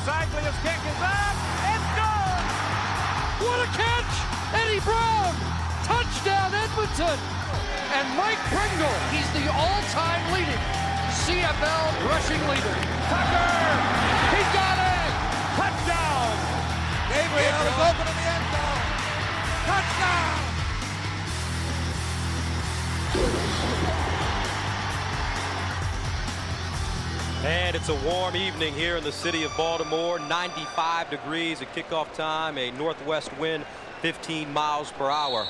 Bisaglia's kick is up. It's good. What a catch! Eddie Brown! Touchdown, Edmonton! And Mike Pringle, he's the all-time leading CFL rushing leader. Tucker! He got it! Touchdown! Gabriel is open in the end zone. Touchdown! And it's a warm evening here in the city of Baltimore. 95 degrees at kickoff time, a northwest wind 15 miles per hour.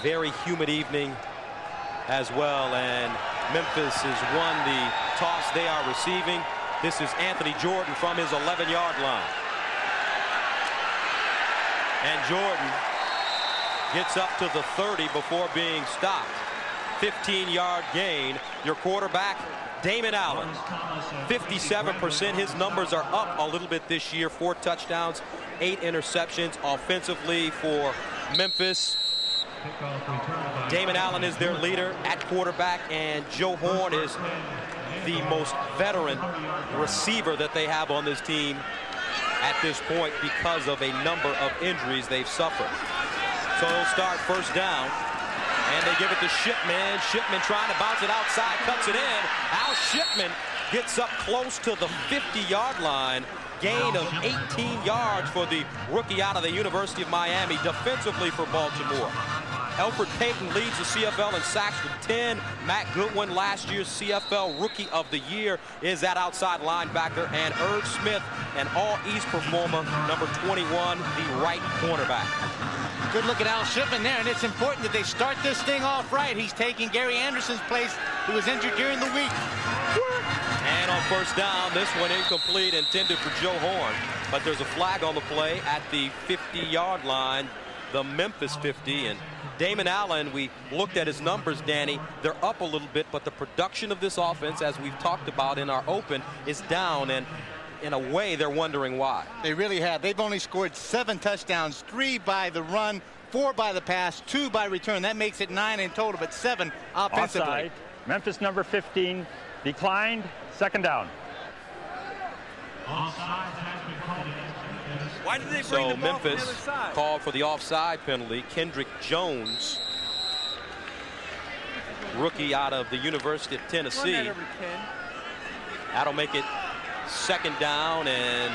Very humid evening as well, and Memphis has won the toss. They are receiving. This is Anthony Jordan from his 11-yard line. And Jordan gets up to the 30 before being stopped. 15-yard gain. Your quarterback, Damon Allen, 57%. His numbers are up a little bit this year. 4 touchdowns, 8 interceptions offensively for Memphis. Damon Allen is their leader at quarterback, and Joe Horn is the most veteran receiver that they have on this team at this point because of a number of injuries they've suffered. So they'll start first down. And they give it to Shipman. Shipman trying to bounce it outside, cuts it in. Al Shipman gets up close to the 50-yard line. Gain of 18 yards for the rookie out of the University of Miami defensively for Baltimore. Elfrid Payton leads the CFL in sacks with 10. Matt Goodwin, last year's CFL Rookie of the Year, is that outside linebacker. And Irv Smith, an All-East performer, number 21, the right cornerback. Good look at Al Shipman there, and it's important that they start this thing off right. He's taking Gary Anderson's place, who was injured during the week. And on first down, this one incomplete, intended for Joe Horn. But there's a flag on the play at the 50-yard line, the Memphis 50. And Damon Allen, we looked at his numbers, Danny. They're up a little bit, but the production of this offense, as we've talked about in our open, is down. And in a way, they're wondering why. They really have. They've only scored 7 touchdowns, 3 by the run, 4 by the pass, 2 by return. That makes it 9 in total, but 7 offensively. Offside. Memphis number 15 declined. Second down. Why did they bring So the ball from the Memphis other side? called for the offside penalty. Kendrick Jones, rookie out of the University of Tennessee. That'll make it second down and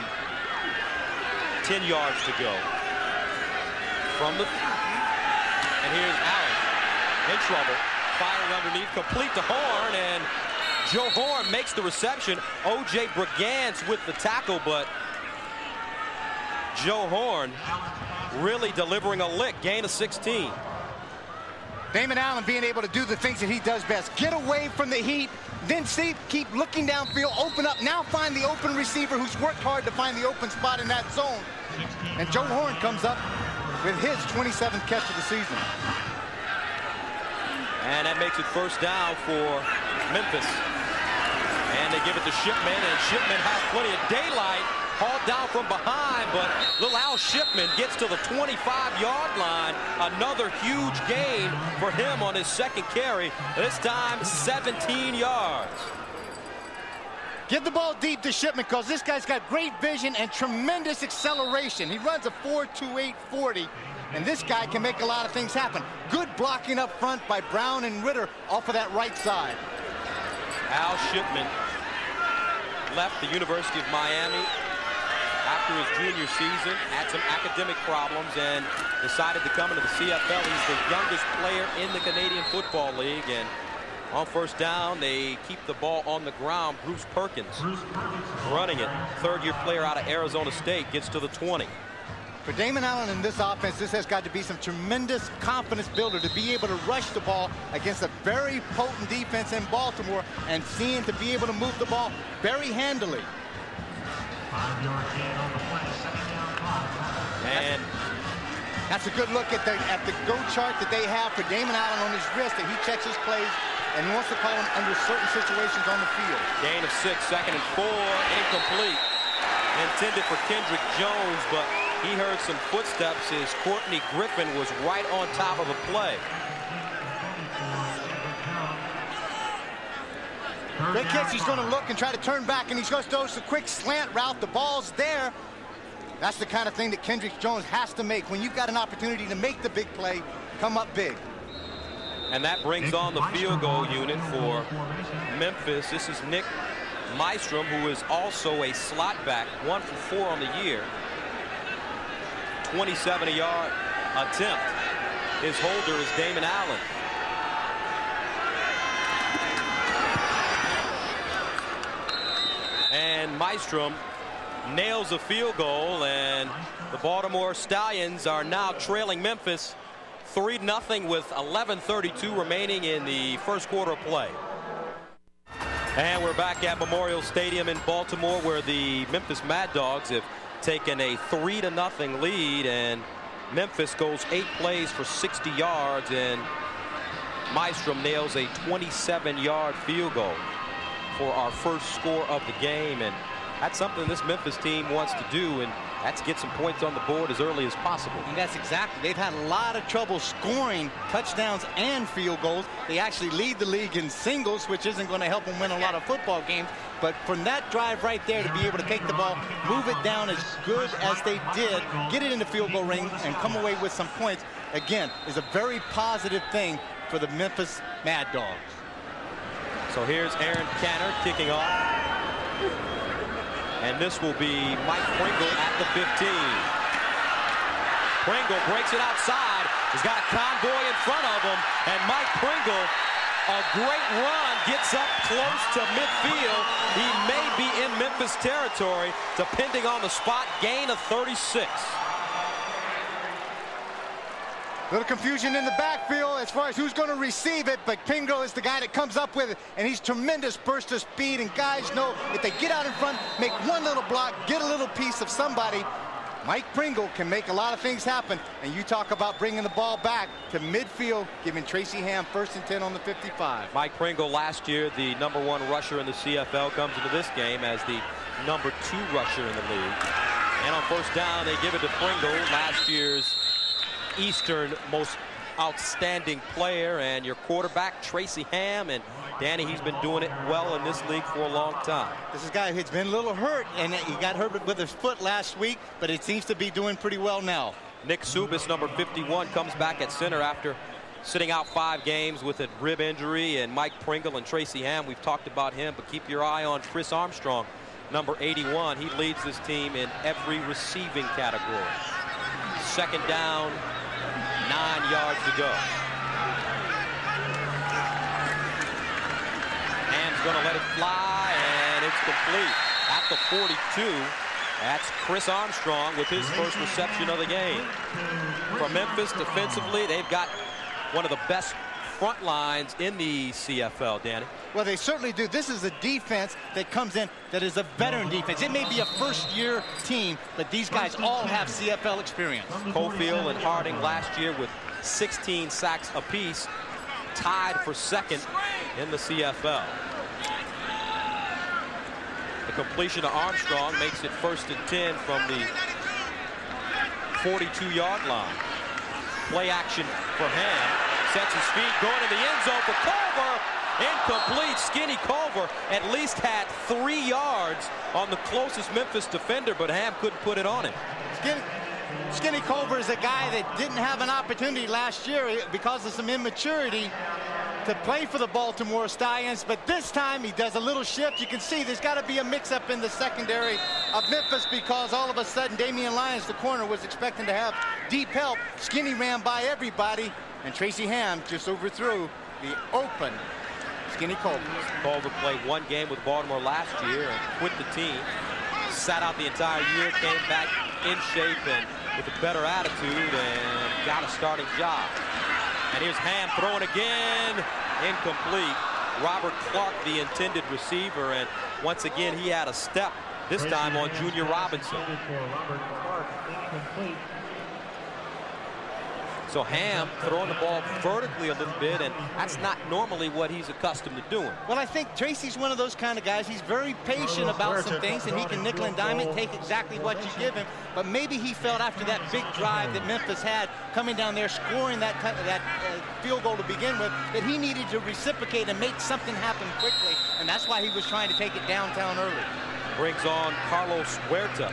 10 yards to go. From the, and here's Allen in trouble, firing underneath, complete to Horn, and Joe Horn makes the reception. O.J. Brigance with the tackle, but Joe Horn really delivering a lick. Gain of 16. Damon Allen being able to do the things that he does best. Get away from the heat, then keep looking downfield, open up, now find the open receiver who's worked hard to find the open spot in that zone. And Joe Horn comes up with his 27th catch of the season. And that makes it first down for Memphis. And they give it to Shipman, and Shipman has plenty of daylight. Hauled down from behind, but little Al Shipman gets to the 25-yard line. Another huge gain for him on his second carry. This time 17 yards. Give the ball deep to Shipman, because this guy's got great vision and tremendous acceleration. He runs a 4.28 40, and this guy can make a lot of things happen. Good blocking up front by Brown and Ritter off of that right side. Al Shipman left the University of Miami after his junior season, had some academic problems, and decided to come into the CFL. He's the youngest player in the Canadian Football League, and on first down, they keep the ball on the ground. Bruce Perkins running it. Third-year player out of Arizona State, gets to the 20. For Damon Allen in this offense, this has got to be some tremendous confidence builder to be able to rush the ball against a very potent defense in Baltimore, and seeing to be able to move the ball very handily. And that's a good look at the go chart that they have for Damon Allen on his wrist, and he checks his plays and wants to call them under certain situations on the field. Gain of 6, second and 4, incomplete. Intended for Kendrick Jones, but he heard some footsteps as Courtney Griffin was right on top of the play. Great catch. He's going to look and try to turn back, and he's going to throw a quick slant route. The ball's there. That's the kind of thing that Kendrick Jones has to make. When you've got an opportunity to make the big play, come up big. And that brings on the field goal unit for Memphis. This is Nick Mystrom, who is also a slot back, 1 for 4 on the year. 27-yard attempt. His holder is Damon Allen. And Mystrom nails a field goal, and the Baltimore Stallions are now trailing Memphis 3-0 with 11:32 remaining in the first quarter of play. And we're back at Memorial Stadium in Baltimore, where the Memphis Mad Dogs have taken a 3-0 lead, and Memphis goes 8 plays for 60 yards, and Mystrom nails a 27-yard field goal for our first score of the game. And that's something this Memphis team wants to do, and that's get some points on the board as early as possible. And that's exactly. They've had a lot of trouble scoring touchdowns and field goals. They actually lead the league in singles, which isn't going to help them win a lot of football games. But from that drive right there, to be able to take the ball, move it down as good as they did, get it in the field goal ring, and come away with some points, again, is a very positive thing for the Memphis Mad Dogs. So here's Aaron Canner kicking off. And this will be Mike Pringle at the 15. Pringle breaks it outside. He's got a convoy in front of him. And Mike Pringle, a great run, gets up close to midfield. He may be in Memphis territory, depending on the spot. Gain of 36. Little confusion in the backfield as far as who's going to receive it, but Pringle is the guy that comes up with it, and he's tremendous burst of speed, and guys know if they get out in front, make one little block, get a little piece of somebody, Mike Pringle can make a lot of things happen. And you talk about bringing the ball back to midfield, giving Tracy Ham 1st and 10 on the 55. Mike Pringle, last year the #1 rusher in the CFL, comes into this game as the #2 rusher in the league. And on first down, they give it to Pringle, last year's Eastern most outstanding player, and your quarterback Tracy Ham. And Danny, he's been doing it well in this league for a long time. This is a guy who's been a little hurt, and he got hurt with his foot last week, but it seems to be doing pretty well now. Nick Subis, number 51, comes back at center after sitting out 5 games with a rib injury. And Mike Pringle and Tracy Ham, we've talked about him, but keep your eye on Chris Armstrong, number 81. He leads this team in every receiving category. Second down, 9 yards to go. Ham's going to let it fly, and it's complete at the 42. That's Chris Armstrong with his first reception of the game. For Memphis, defensively, they've got one of the best front lines in the CFL, Danny. Well, they certainly do. This is a defense that comes in that is a veteran defense. It may be a first-year team, but these guys all have CFL experience. Cofield and Harding last year with 16 sacks apiece, tied for second in the CFL. The completion to Armstrong makes it 1st and 10 from the 42-yard line. Play action for Ham. Sets his feet, going in the end zone for Culver. Incomplete. Skinny Culver at least had 3 yards on the closest Memphis defender, but Ham couldn't put it on him. Skinny Culver is a guy that didn't have an opportunity last year because of some immaturity to play for the Baltimore Stallions, but this time he does a little shift. You can see there's got to be a mix-up in the secondary of Memphis, because all of a sudden Damian Lyons, the corner, was expecting to have deep help. Skinny ran by everybody, and Tracy Ham just overthrew the open Skinny Culver. Culver played 1 game with Baltimore last year and quit the team. Sat out the entire year, came back in shape and with a better attitude, and got a starting job. And here's Ham throwing again. Incomplete. Robert Clark, the intended receiver, and once again he had a step, this time on Junior Robinson. So Ham throwing the ball vertically a little bit, and that's not normally what he's accustomed to doing. Well, I think Tracy's one of those kind of guys. He's very patient about some things, and he can nickel and dime it, take exactly what you give him. But maybe he felt after that big drive that Memphis had, coming down there, scoring that field goal to begin with, that he needed to reciprocate and make something happen quickly, and that's why he was trying to take it downtown early. Brings on Carlos Huerta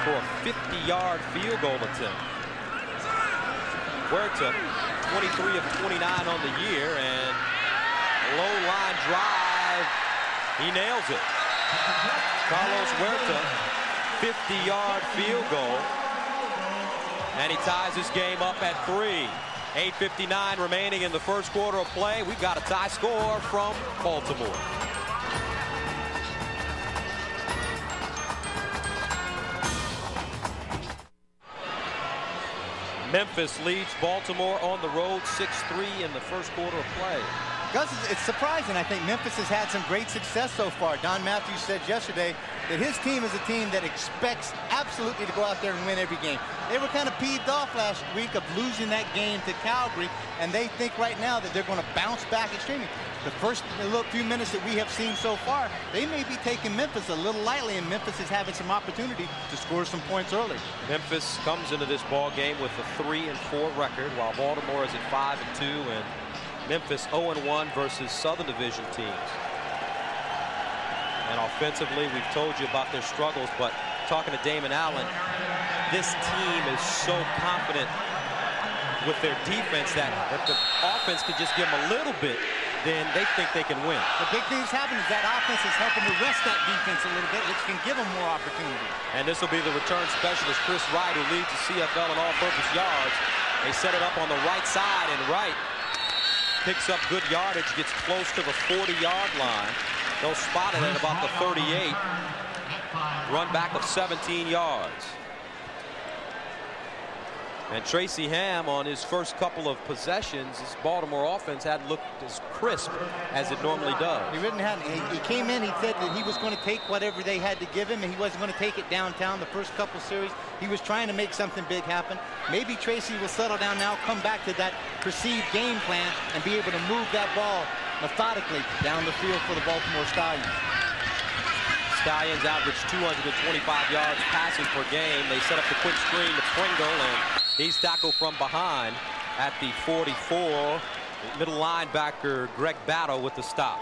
for a 50-yard field goal attempt. Huerta, 23 of 29 on the year, and low line drive, he nails it. Carlos Huerta, 50-yard field goal, and he ties this game up at 3. 8:59 remaining in the first quarter of play. We've got a tie score from Baltimore. Memphis leads Baltimore on the road 6-3 in the first quarter of play. Gus, it's surprising. I think Memphis has had some great success so far. Don Matthews said yesterday that his team is a team that expects absolutely to go out there and win every game. They were kind of peeved off last week of losing that game to Calgary, and they think right now that they're going to bounce back extremely. The first few minutes that we have seen so far, they may be taking Memphis a little lightly, and Memphis is having some opportunity to score some points early. Memphis comes into this ball game with a 3-4 record, while Baltimore is at 5-2, and Memphis 0-1 versus Southern Division teams. And offensively, we've told you about their struggles, but talking to Damon Allen, this team is so confident with their defense that if the offense could just give them a little bit, then they think they can win. The big thing that's happening is that offense is helping to rest that defense a little bit, which can give them more opportunity. And this will be the return specialist, Chris Wright, who leads the CFL in all-purpose yards. They set it up on the right side, and Wright picks up good yardage, gets close to the 40-yard line. They'll spot it at about the 38. Run back of 17 yards. And Tracy Ham, on his first couple of possessions, his Baltimore offense hadn't looked as crisp as it normally does. He really hadn't. He came in, he said that he was going to take whatever they had to give him, and he wasn't going to take it downtown the first couple series. He was trying to make something big happen. Maybe Tracy will settle down now, come back to that perceived game plan, and be able to move that ball methodically down the field for the Baltimore Stallions. Stallions average 225 yards passing per game. They set up the quick screen to Pringle, and he's tackled from behind at the 44. Middle linebacker Greg Battle with the stop.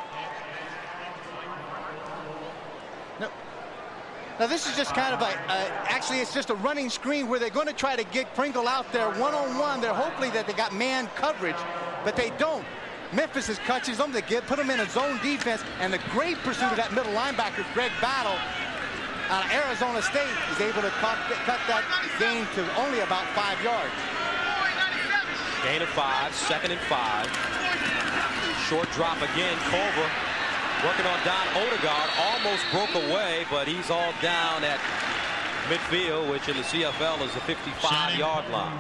Now this is just kind of actually it's just a running screen where they're going to try to get Pringle out there one-on-one. They're hoping that they got man coverage, but they don't. Memphis is catches them, they put them in a zone defense, and the great pursuit of that middle linebacker, Greg Battle, out of Arizona State, is able to cut that gain to only about 5 yards. Gain of 5, 2nd and 5. Short drop again, Culver working on Don Odegaard, almost broke away, but he's all down at midfield, which in the CFL is a 55-yard line.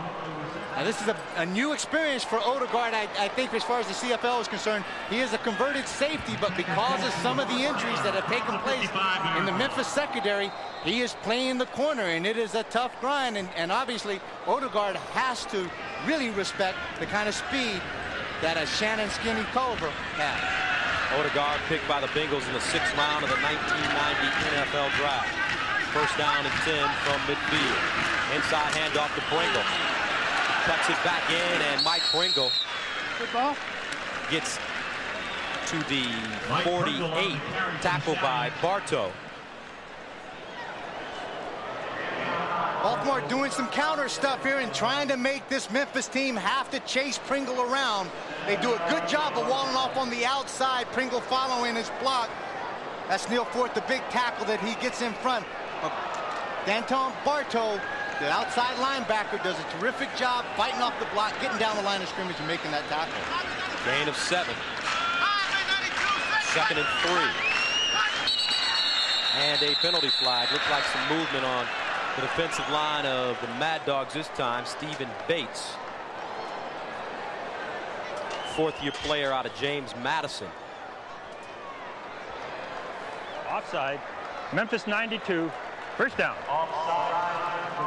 Now this is a new experience for Odegaard. I think as far as the CFL is concerned, he is a converted safety, but because of some of the injuries that have taken place in the Memphis secondary, he is playing the corner, and it is a tough grind, and obviously Odegaard has to really respect the kind of speed that a Shannon Skinny Culver has. Odegaard picked by the Bengals in the 6th round of the 1990 NFL draft. First down and 10 from midfield. Inside handoff to Pringle. Cuts it back in, and Mike Pringle gets to the 48, tackled by Bartow. Baltimore doing some counter stuff here and trying to make this Memphis team have to chase Pringle around. They do a good job of walling off on the outside, Pringle following his block. That's Neil Fort, the big tackle that he gets in front. Danton Bartow, the outside linebacker, does a terrific job fighting off the block, getting down the line of scrimmage and making that tackle. Gain of 7. 2nd and 3. And a penalty flag. Looks like some movement on the defensive line of the Mad Dogs this time. Stephen Bates, 4th-year player out of James Madison. Offside. Memphis 92. First down.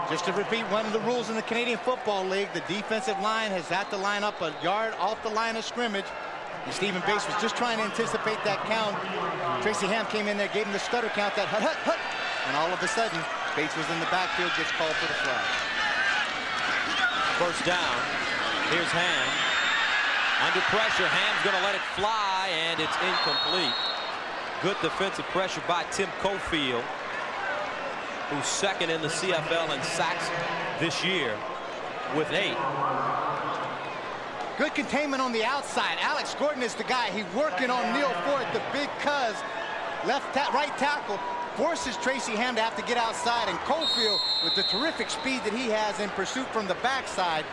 Just to repeat one of the rules in the Canadian Football League, the defensive line has had to line up a yard off the line of scrimmage. And Stephen Bates was just trying to anticipate that count. Tracy Ham came in there, gave him the stutter count, that hut, hut, hut. And all of a sudden, Bates was in the backfield, gets called for the flag. First down. Here's Ham. Under pressure, Ham's going to let it fly, and it's incomplete. Good defensive pressure by Tim Cofield, who's second in the CFL in sacks this year with 8. Good containment on the outside. Alex Gordon is the guy. He's working on Neil Ford, the big cuz. Right tackle forces Tracy Ham to have to get outside, and Cofield, with the terrific speed that he has in pursuit from the backside,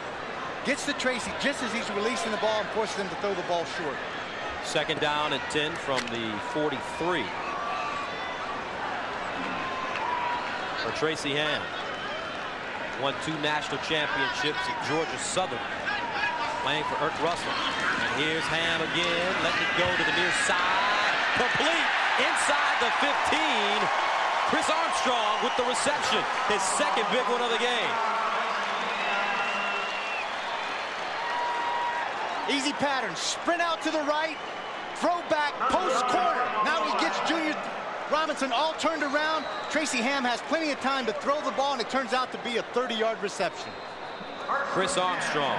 gets to Tracy just as he's releasing the ball and forces him to throw the ball short. Second down and 10 from the 43. For Tracy Ham. Won 2 national championships at Georgia Southern, playing for Erk Russell. And here's Ham again, letting it go to the near side. Complete inside the 15. Chris Armstrong with the reception. His second big one of the game. Easy pattern. Sprint out to the right. Throw back. Post corner. Now he gets Junior Robinson all turned around. Tracy Ham has plenty of time to throw the ball, and it turns out to be a 30-yard reception. Chris Armstrong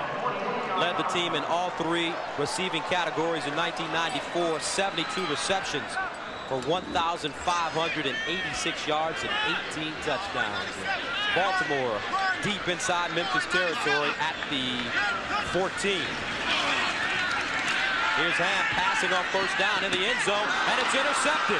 led the team in all 3 receiving categories in 1994. 72 receptions for 1,586 yards and 18 touchdowns. Baltimore deep inside Memphis territory at the 14. Here's Ham passing on first down in the end zone, and it's intercepted.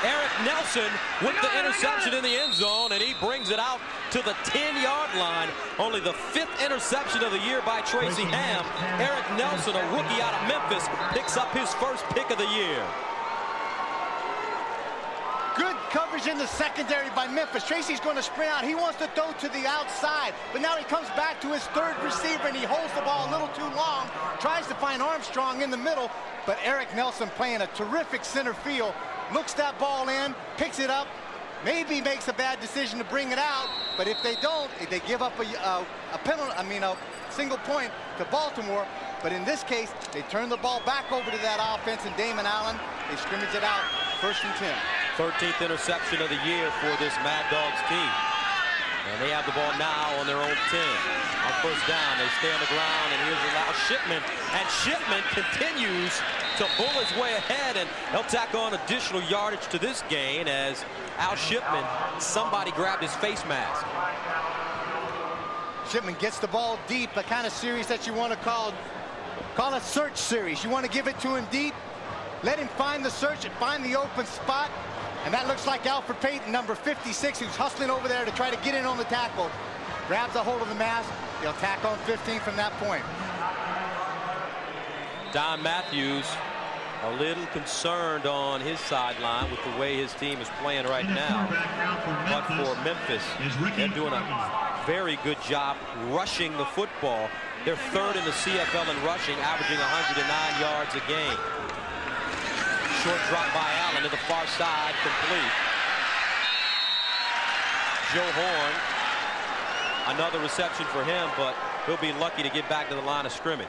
Eric Nelson with the interception in the end zone, and he brings it out to the 10-yard line. Only the 5th interception of the year by Tracy Ham. Eric Nelson, a rookie out of Memphis, picks up his first pick of the year. Good coverage in the secondary by Memphis. Tracy's going to sprint out. He wants to throw to the outside, but now he comes back to his 3rd receiver, and he holds the ball a little too long. Tries to find Armstrong in the middle, but Eric Nelson, playing a terrific center field, looks that ball in, picks it up, maybe makes a bad decision to bring it out, but if they don't, they give up a single point to Baltimore. But in this case, they turn the ball back over to that offense, and Damon Allen, they scrimmage it out, 1st and 10. 13th interception of the year for this Mad Dogs team. And they have the ball now on their own 10. On first down, they stay on the ground, and here's Al Shipman. And Shipman continues to bull his way ahead, and they'll tack on additional yardage to this gain as Al Shipman, somebody grabbed his face mask. Shipman gets the ball deep, a kind of series that you want to call a search series. You want to give it to him deep, let him find the search and find the open spot. And that looks like Alfred Payton, number 56, who's hustling over there to try to get in on the tackle. Grabs a hold of the mask. He'll tack on 15 from that point. Don Matthews a little concerned on his sideline with the way his team is playing right now. But for Memphis, they're doing a very good job rushing the football. They're 3rd in the CFL in rushing, averaging 109 yards a game. Short drop by Allen to the far side, complete. Joe Horn, another reception for him, but he'll be lucky to get back to the line of scrimmage.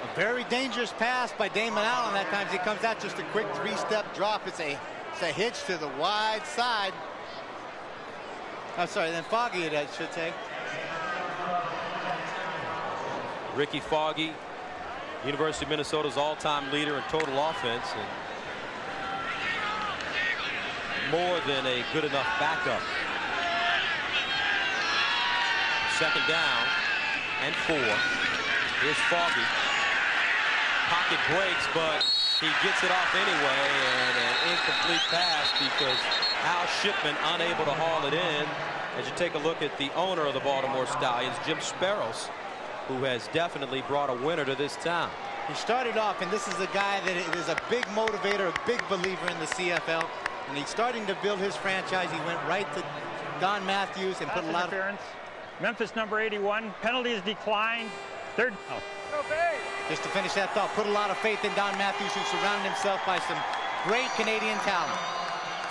A very dangerous pass by Damon Allen. That time he comes out just a quick 3-step drop. It's a hitch to the wide side. I'm sorry, then Foggy, I should say. Ricky Foggy, University of Minnesota's all-time leader in total offense, and more than a good enough backup. Second down and 4. Here's Foggy. Pocket breaks, but he gets it off anyway, and an incomplete pass because Al Shipman unable to haul it in. As you take a look at the owner of the Baltimore Stallions, Jim Sparrows, who has definitely brought a winner to this town. He started off, and this is a guy that is a big motivator, a big believer in the CFL. And he's starting to build his franchise. He went right to Don Matthews and put a lot of... Memphis number 81, penalties declined. 3rd. Oh. Just to finish that thought, put a lot of faith in Don Matthews, who surrounded himself by some great Canadian talent.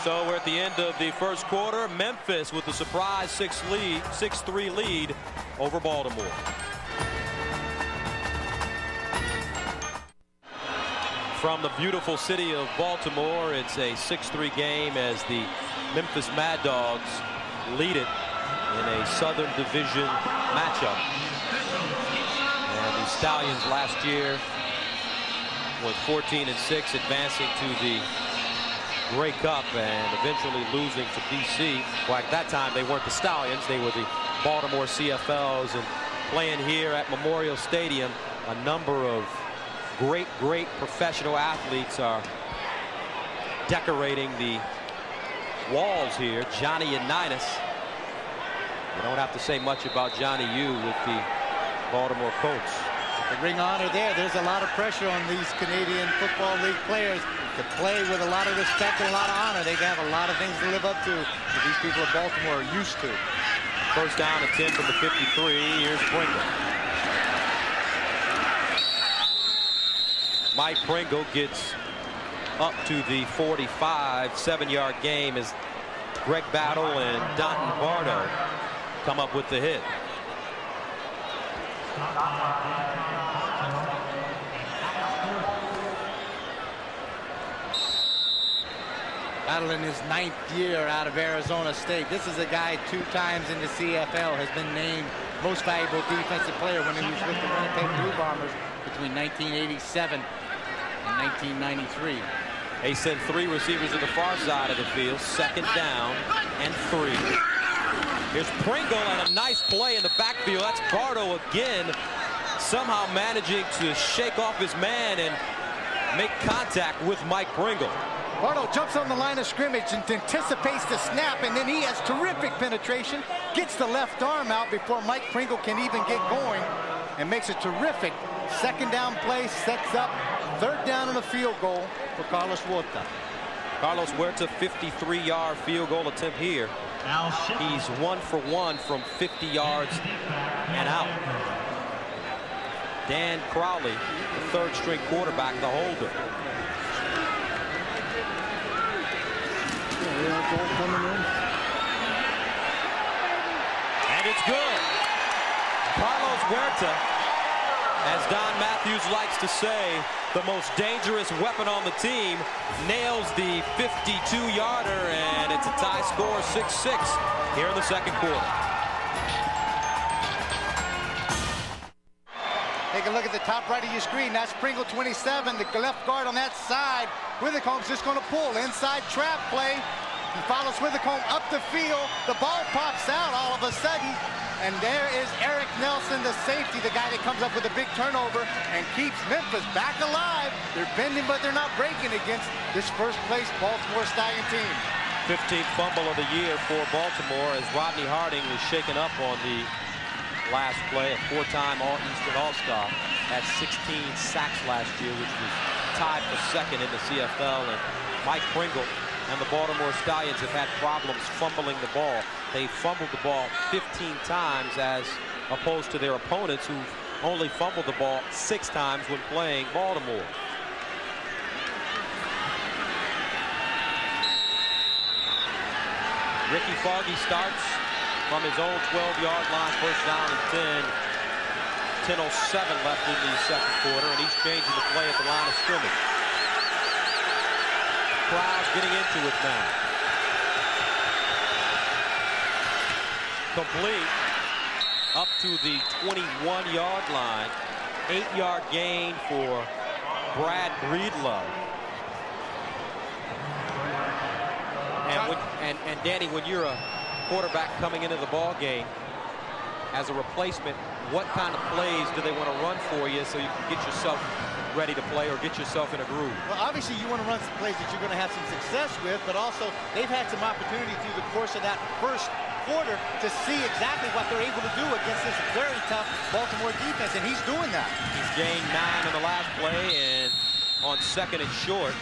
So we're at the end of the first quarter. Memphis with the surprise 6-3 lead over Baltimore. From the beautiful city of Baltimore, it's a 6-3 game as the Memphis Mad Dogs lead it in a Southern Division matchup. And the Stallions last year was 14-6, advancing to the Grey Cup and eventually losing to BC. Well, at that time, they weren't the Stallions. They were the Baltimore CFLs, and playing here at Memorial Stadium, a number of great professional athletes are decorating the walls here. Johnny Unitas. You don't have to say much about Johnny U with the Baltimore Colts. The ring honor there. There's a lot of pressure on these Canadian Football League players to play with a lot of respect and a lot of honor. They have a lot of things to live up to that these people of Baltimore are used to. First down and 10 from the 53. Here's Pringle. Mike Pringle gets up to the 45. 7-yard game as Greg Battle and Donton Bardo come up with the hit. Battle in his 9th year out of Arizona State. This is a guy 2 times in the CFL, has been named most valuable defensive player when he was with the Winnipeg Blue Bombers between 1987 and 1993. They send 3 receivers to the far side of the field. 2nd down and 3. Here's Pringle and a nice play in the backfield. That's Bardo again, somehow managing to shake off his man and make contact with Mike Pringle. Bardo jumps on the line of scrimmage and anticipates the snap, and then he has terrific penetration, gets the left arm out before Mike Pringle can even get going, and makes a terrific 2nd down play, sets up 3rd down and a field goal for Carlos Huerta. Carlos Huerta, 53-yard field goal attempt here. He's 1 for 1 from 50 yards and out. Dan Crowley, the 3rd-string quarterback, the holder. And it's good. Carlos Huerta, as Don Matthews likes to say, the most dangerous weapon on the team, nails the 52-yarder, and it's a tie score 6-6 here in the 2nd quarter. Take a look at the top right of your screen. That's Pringle 27, the left guard on that side. Withercomb's just going to pull. Inside trap play. He follows Withercomb up the field. The ball pops out all of a sudden. And there is Eric Nelson, the safety, the guy that comes up with a big turnover and keeps Memphis back alive. They're bending, but they're not breaking against this first-place Baltimore Stallion team. 15th fumble of the year for Baltimore as Rodney Harding was shaken up on the last play. A 4-time All-Eastern All-Star. Had 16 sacks last year, which was tied for 2nd in the CFL. And Mike Pringle and the Baltimore Stallions have had problems fumbling the ball. They fumbled the ball 15 times as opposed to their opponents who only fumbled the ball 6 times when playing Baltimore. Ricky Foggy starts from his own 12-yard line, 1st down and 10. 10:07 left in the 2nd quarter, and he's changing the play at the line of scrimmage. Crowd's getting into it now. Complete up to the 21-yard line. 8-yard gain for Brad Breedlove. And Danny, when you're a quarterback coming into the ball game as a replacement, what kind of plays do they want to run for you so you can get yourself ready to play or get yourself in a groove? Well, obviously you want to run some plays that you're going to have some success with, but also they've had some opportunity through the course of that first quarter to see exactly what they're able to do against this very tough Baltimore defense, and he's doing that. He's gained 9 on the last play, and on 2nd and short,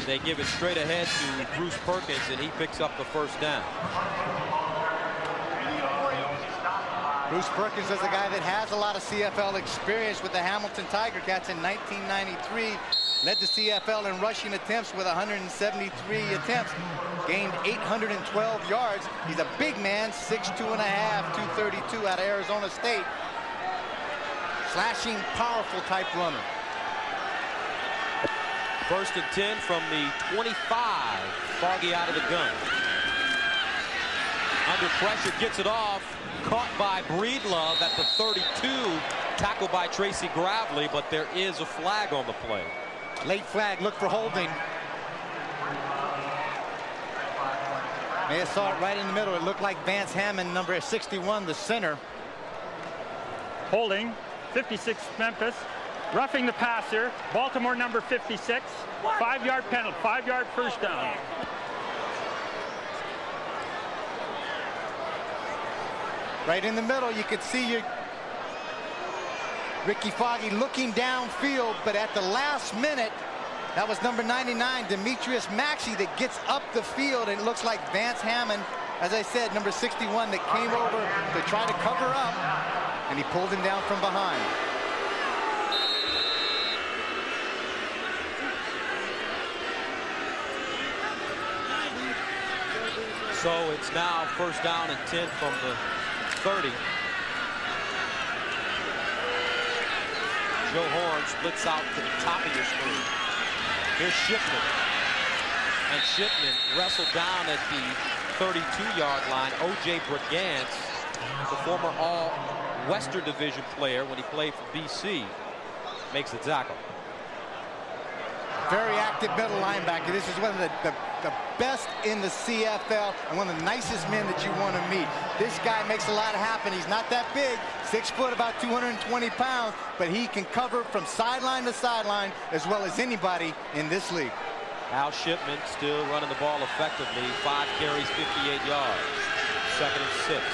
they give it straight ahead to Bruce Perkins, and he picks up the 1st down. Bruce Perkins is a guy that has a lot of CFL experience with the Hamilton Tiger Cats in 1993. Led the CFL in rushing attempts with 173 attempts. Gained 812 yards. He's a big man, 6'2½", 232 out of Arizona State. Slashing, powerful type runner. 1st and 10 from the 25. Foggy out of the gun. Under pressure, gets it off. Caught by Breedlove at the 32. Tackled by Tracy Gravely, but there is a flag on the play. Late flag, look for holding. May have saw it right in the middle. It looked like Vance Hammond, number 61, the center. Holding, 56 Memphis. Roughing the passer, Baltimore number 56. 5-yard penalty, 5-yard first down. Right in the middle, you could see your Ricky Foggy looking downfield, but at the last minute, that was number 99, Demetrius Maxey, that gets up the field, and it looks like Vance Hammond, as I said, number 61, that came over to try to cover up, and he pulled him down from behind. So it's now 1st down and 10 from the 30. Joe Horn splits out to the top of your screen. Here's Shipman. And Shipman wrestled down at the 32-yard line. O.J. Brigance, the former All-Western Division player when he played for BC, makes the tackle. Very active middle linebacker. This is one of the best in the CFL and one of the nicest men that you want to meet. This guy makes a lot happen. He's not that big, 6 foot, about 220 pounds, but he can cover from sideline to sideline as well as anybody in this league. Al Shipman still running the ball effectively. 5 carries, 58 yards. 2nd and 6.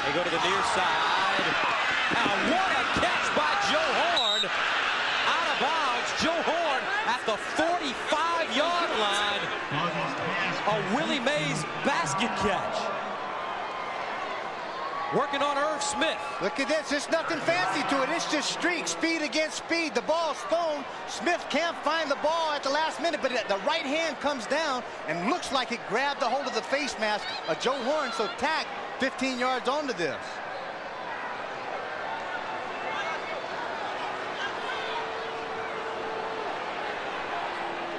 They go to the near side. Now what a catch by Joe Horn. Out of bounds. Joe Horn at the 45-yard line. A Willie Mays basket catch. Working on Irv Smith. Look at this. There's nothing fancy to it. It's just streak, speed against speed. The ball's thrown. Smith can't find the ball at the last minute, but the right hand comes down and looks like it grabbed the hold of the face mask of Joe Horn. So tack 15 yards onto this.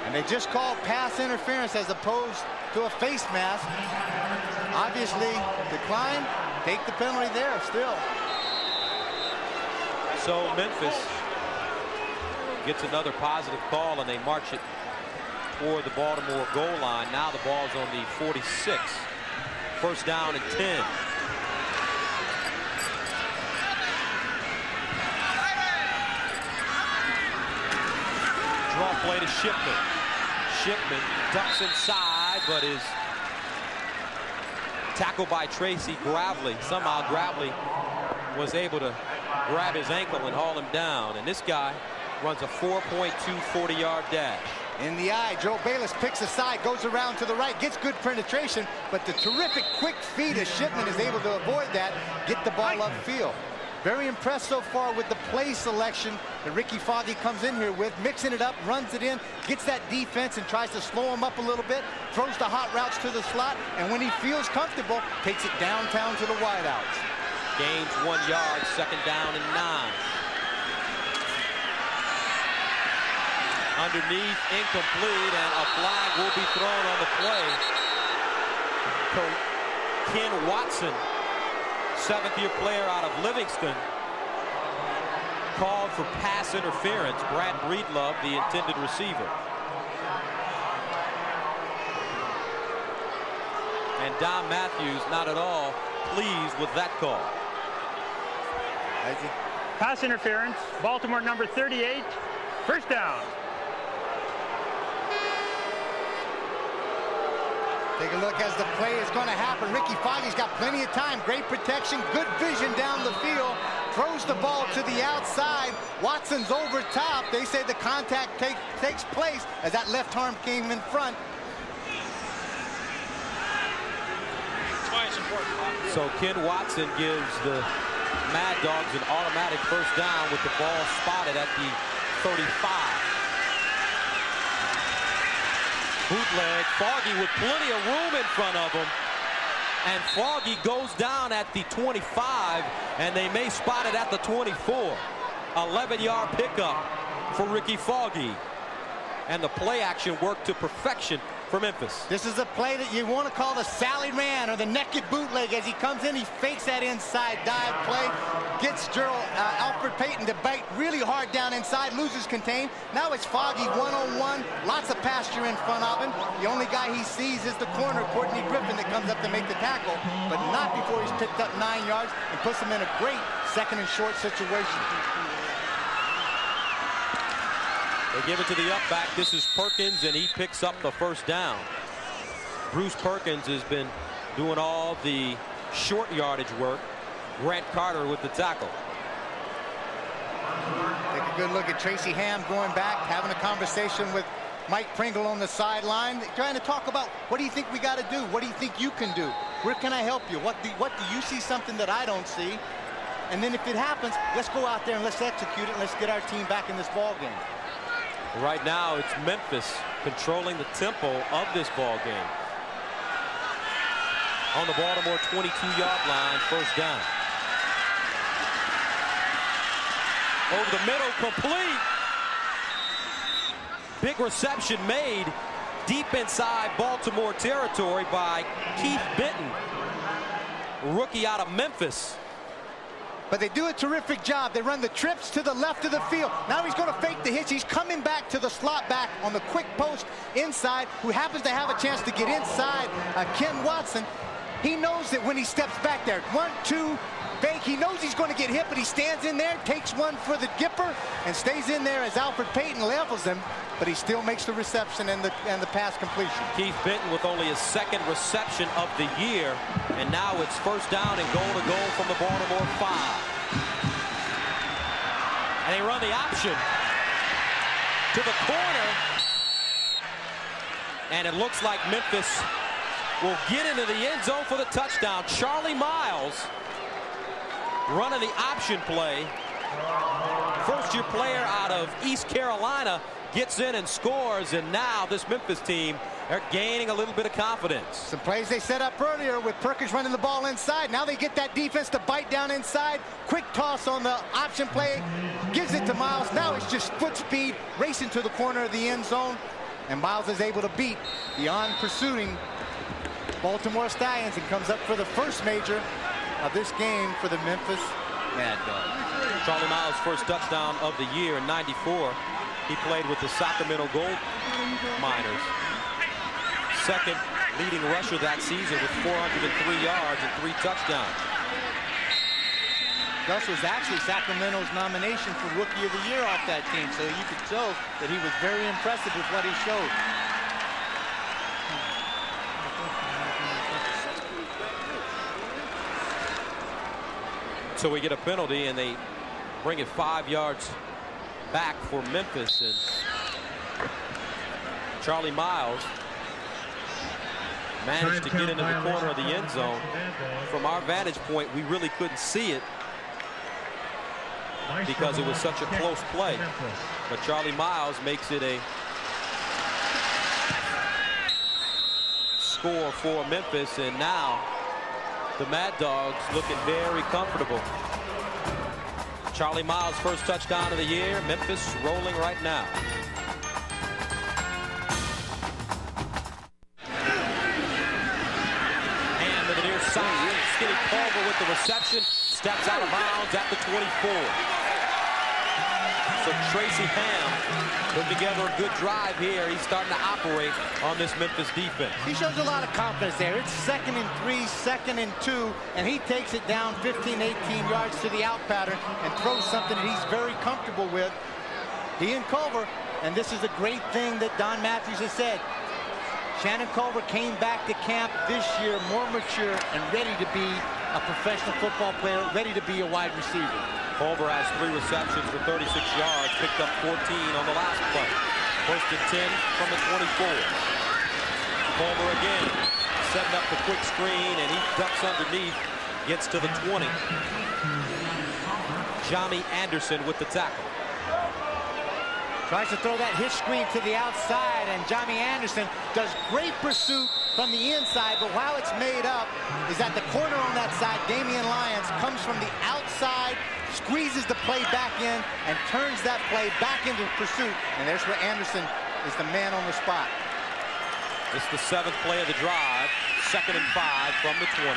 And they just called pass interference as opposed to a face mask. Obviously, decline, take the penalty there still. So Memphis gets another positive call, and they march it toward the Baltimore goal line. Now the ball's on the 46. 1st down and 10. Draw play to Shipman. Shipman ducks inside, but is tackled by Tracy Gravely. Somehow Gravely was able to grab his ankle and haul him down. And this guy runs a 4.2 40-yard dash. In the eye, Joe Bayless picks aside, goes around to the right, gets good penetration, but the terrific quick feet of Shipman is able to avoid that, get the ball upfield. Very impressed so far with the play selection that Ricky Foggy comes in here with, mixing it up, runs it in, gets that defense and tries to slow him up a little bit, throws the hot routes to the slot, and when he feels comfortable, takes it downtown to the wideouts. Gains 1 yard, 2nd down and 9. Underneath, incomplete, and a flag will be thrown on the play. Ken Watson, 7th-year player out of Livingston, called for pass interference. Brad Breedlove, the intended receiver. And Don Matthews not at all pleased with that call. Pass interference, Baltimore number 38, 1st down. Take a look as the play is going to happen. Ricky Foggy's got plenty of time. Great protection, good vision down the field. Throws the ball to the outside. Watson's over top. They say the contact takes place as that left arm came in front. So Ken Watson gives the Mad Dogs an automatic first down with the ball spotted at the 35. Bootleg, Foggy with plenty of room in front of him. And Foggy goes down at the 25, and they may spot it at the 24. 11-yard pickup for Ricky Foggy. And the play action worked to perfection for Memphis. This is a play that you want to call the Sally Man or the naked bootleg. As he comes in, he fakes that inside dive play, gets Alfred Payton to bite really hard down inside, loses contain. Now it's Foggy one-on-one, lots of pasture in front of him. The only guy he sees is the corner, Courtney Griffin, that comes up to make the tackle, but not before he's picked up 9 yards and puts him in a great second and short situation. They give it to the up back. This is Perkins, and he picks up the first down. Bruce Perkins has been doing all the short yardage work. Grant Carter with the tackle. Take a good look at Tracy Ham going back, having a conversation with Mike Pringle on the sideline, trying to talk about what do you think we got to do? What do you think you can do? Where can I help you? What do you see something that I don't see? And then if it happens, let's go out there and let's execute it and let's get our team back in this ball game. Right now, it's Memphis controlling the tempo of this ball game. On the Baltimore 22-yard line, first down. Over the middle, complete. Big reception made deep inside Baltimore territory by Keith Benton, rookie out of Memphis. But they do a terrific job. They run the trips to the left of the field. Now he's going to fake the hitch. He's coming back to the slot back on the quick post inside, who happens to have a chance to get inside Ken Watson. He knows that when he steps back there, 1, 2, fake. He knows he's going to get hit, but he stands in there, takes one for the Gipper, and stays in there as Alfred Payton levels him. But he still makes the reception and the pass completion. Keith Benton with only his second reception of the year, and now it's first down and goal to goal from the Baltimore 5. And they run the option to the corner, and it looks like Memphis will get into the end zone for the touchdown. Charlie Miles running the option play. First-year player out of East Carolina gets in and scores, and now this Memphis team are gaining a little bit of confidence. Some plays they set up earlier with Perkins running the ball inside. Now they get that defense to bite down inside. Quick toss on the option play, gives it to Miles. Now it's just foot speed, racing to the corner of the end zone, and Miles is able to beat beyond pursuing Baltimore Stallions and comes up for the first major of this game for the Memphis Mad Dogs. Charlie Miles' first touchdown of the year in '94. He played with the Sacramento Gold Miners. Second leading rusher that season with 403 yards and 3 touchdowns. Gus was actually Sacramento's nomination for Rookie of the Year off that team, so you could show that he was very impressive with what he showed. So we get a penalty, and they bring it 5 yards back for Memphis, and Charlie Miles managed to get into the corner of the end zone. From our vantage point, we really couldn't see it because it was such a close play. But Charlie Miles makes it a score for Memphis, and now the Mad Dogs looking very comfortable. Charlie Miles' first touchdown of the year. Memphis rolling right now. And to the near side, Skinny Culver with the reception. Steps out of bounds at the 24. So Tracy Ham put together a good drive here. He's starting to operate on this Memphis defense. He shows a lot of confidence there. It's 2nd and 3, 2nd and 2, and he takes it down 15, 18 yards to the out pattern and throws something that he's very comfortable with. He and Culver, and this is a great thing that Don Matthews has said. Shannon Culver came back to camp this year more mature and ready to be a professional football player, ready to be a wide receiver. Culver has 3 receptions for 36 yards, picked up 14 on the last play. First and 10 from the 24. Culver again, setting up the quick screen, and he ducks underneath, gets to the 20. Jamie Anderson with the tackle. Tries to throw that hitch screen to the outside, and Jamie Anderson does great pursuit from the inside, but while it's made up is at the corner on that side. Damian Lyons comes from the outside, squeezes the play back in, and turns that play back into pursuit. And there's where Anderson is the man on the spot. It's the 7th play of the drive. 2nd and 5 from the 20.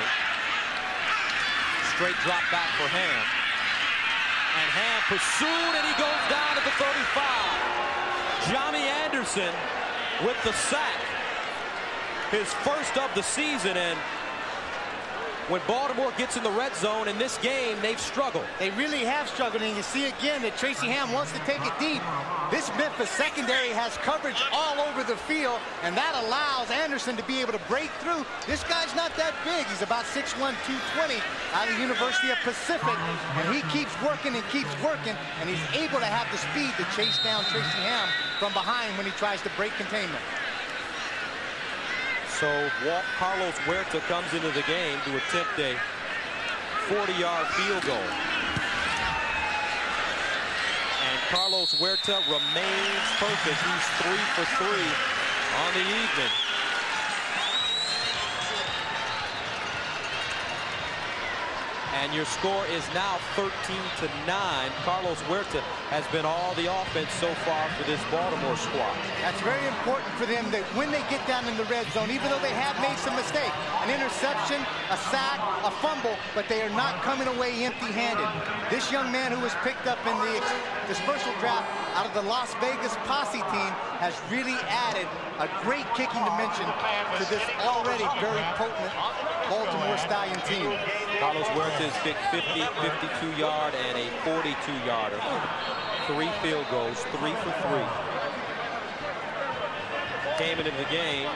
Straight drop back for Ham. And Ham pursued, and he goes down at the 35. Jamie Anderson with the sack. His first of the season, and when Baltimore gets in the red zone in this game, they've struggled. They really have struggled, and you see again that Tracy Ham wants to take it deep. This Memphis secondary has coverage all over the field, and that allows Anderson to be able to break through. This guy's not that big. He's about 6'1", 220 out of the University of Pacific, and he keeps working and keeps working, and he's able to have the speed to chase down Tracy Ham from behind when he tries to break containment. So Carlos Huerta comes into the game to attempt a 40-yard field goal. And Carlos Huerta remains perfect. He's 3 for 3 on the evening. And your score is now 13-9. Carlos Huerta has been all the offense so far for this Baltimore squad. That's very important for them that when they get down in the red zone, even though they have made some mistakes, an interception, a sack, a fumble, but they are not coming away empty-handed. This young man who was picked up in the dispersal draft out of the Las Vegas Posse team has really added a great kicking dimension to this already very potent Baltimore Stallion team. Carlos Huerta has kicked 50, 52-yard, and a 42-yarder. 3 field goals, 3 for 3. Came into the game,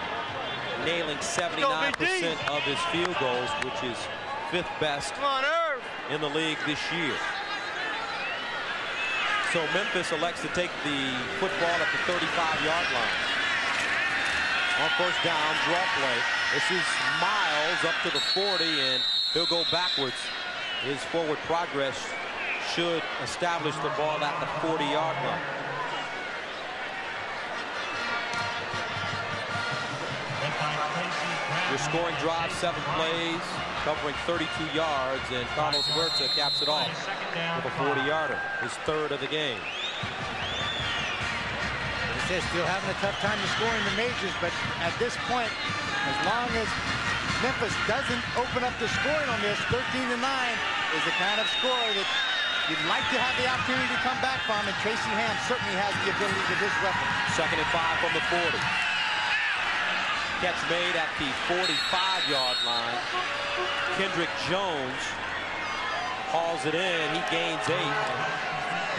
nailing 79% of his field goals, which is 5th best in the league this year. So Memphis elects to take the football at the 35-yard line. On first down, draw play. This is Miles up to the 40, and he'll go backwards. His forward progress should establish the ball at the 40-yard line. Your scoring drive, 7 plays, covering 32 yards, and Carlos Huerta caps it off with a 40-yarder, his 3rd of the game. Still having a tough time to score in the majors, but at this point, as long as Memphis doesn't open up the scoring on this, 13-9 is the kind of score that you'd like to have the opportunity to come back from, and Tracy Ham certainly has the ability with his weapon. 2nd and 5 from the 40. Catch made at the 45-yard line. Kendrick Jones hauls it in. He gains 8.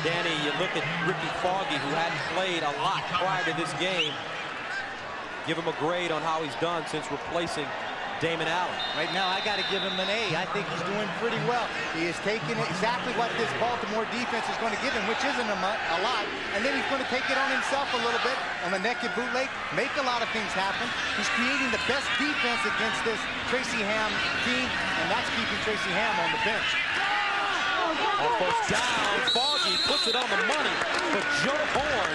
Danny, you look at Ricky Foggy, who hadn't played a lot prior to this game. Give him a grade on how he's done since replacing Damon Allen. Right now, I got to give him an A. I think he's doing pretty well. He is taking exactly what this Baltimore defense is going to give him, which isn't a lot. And then he's going to take it on himself a little bit on the naked bootleg, make a lot of things happen. He's creating the best defense against this Tracy Ham team, and that's keeping Tracy Ham on the bench. On first down, Foggy puts it on the money, but Joe Horn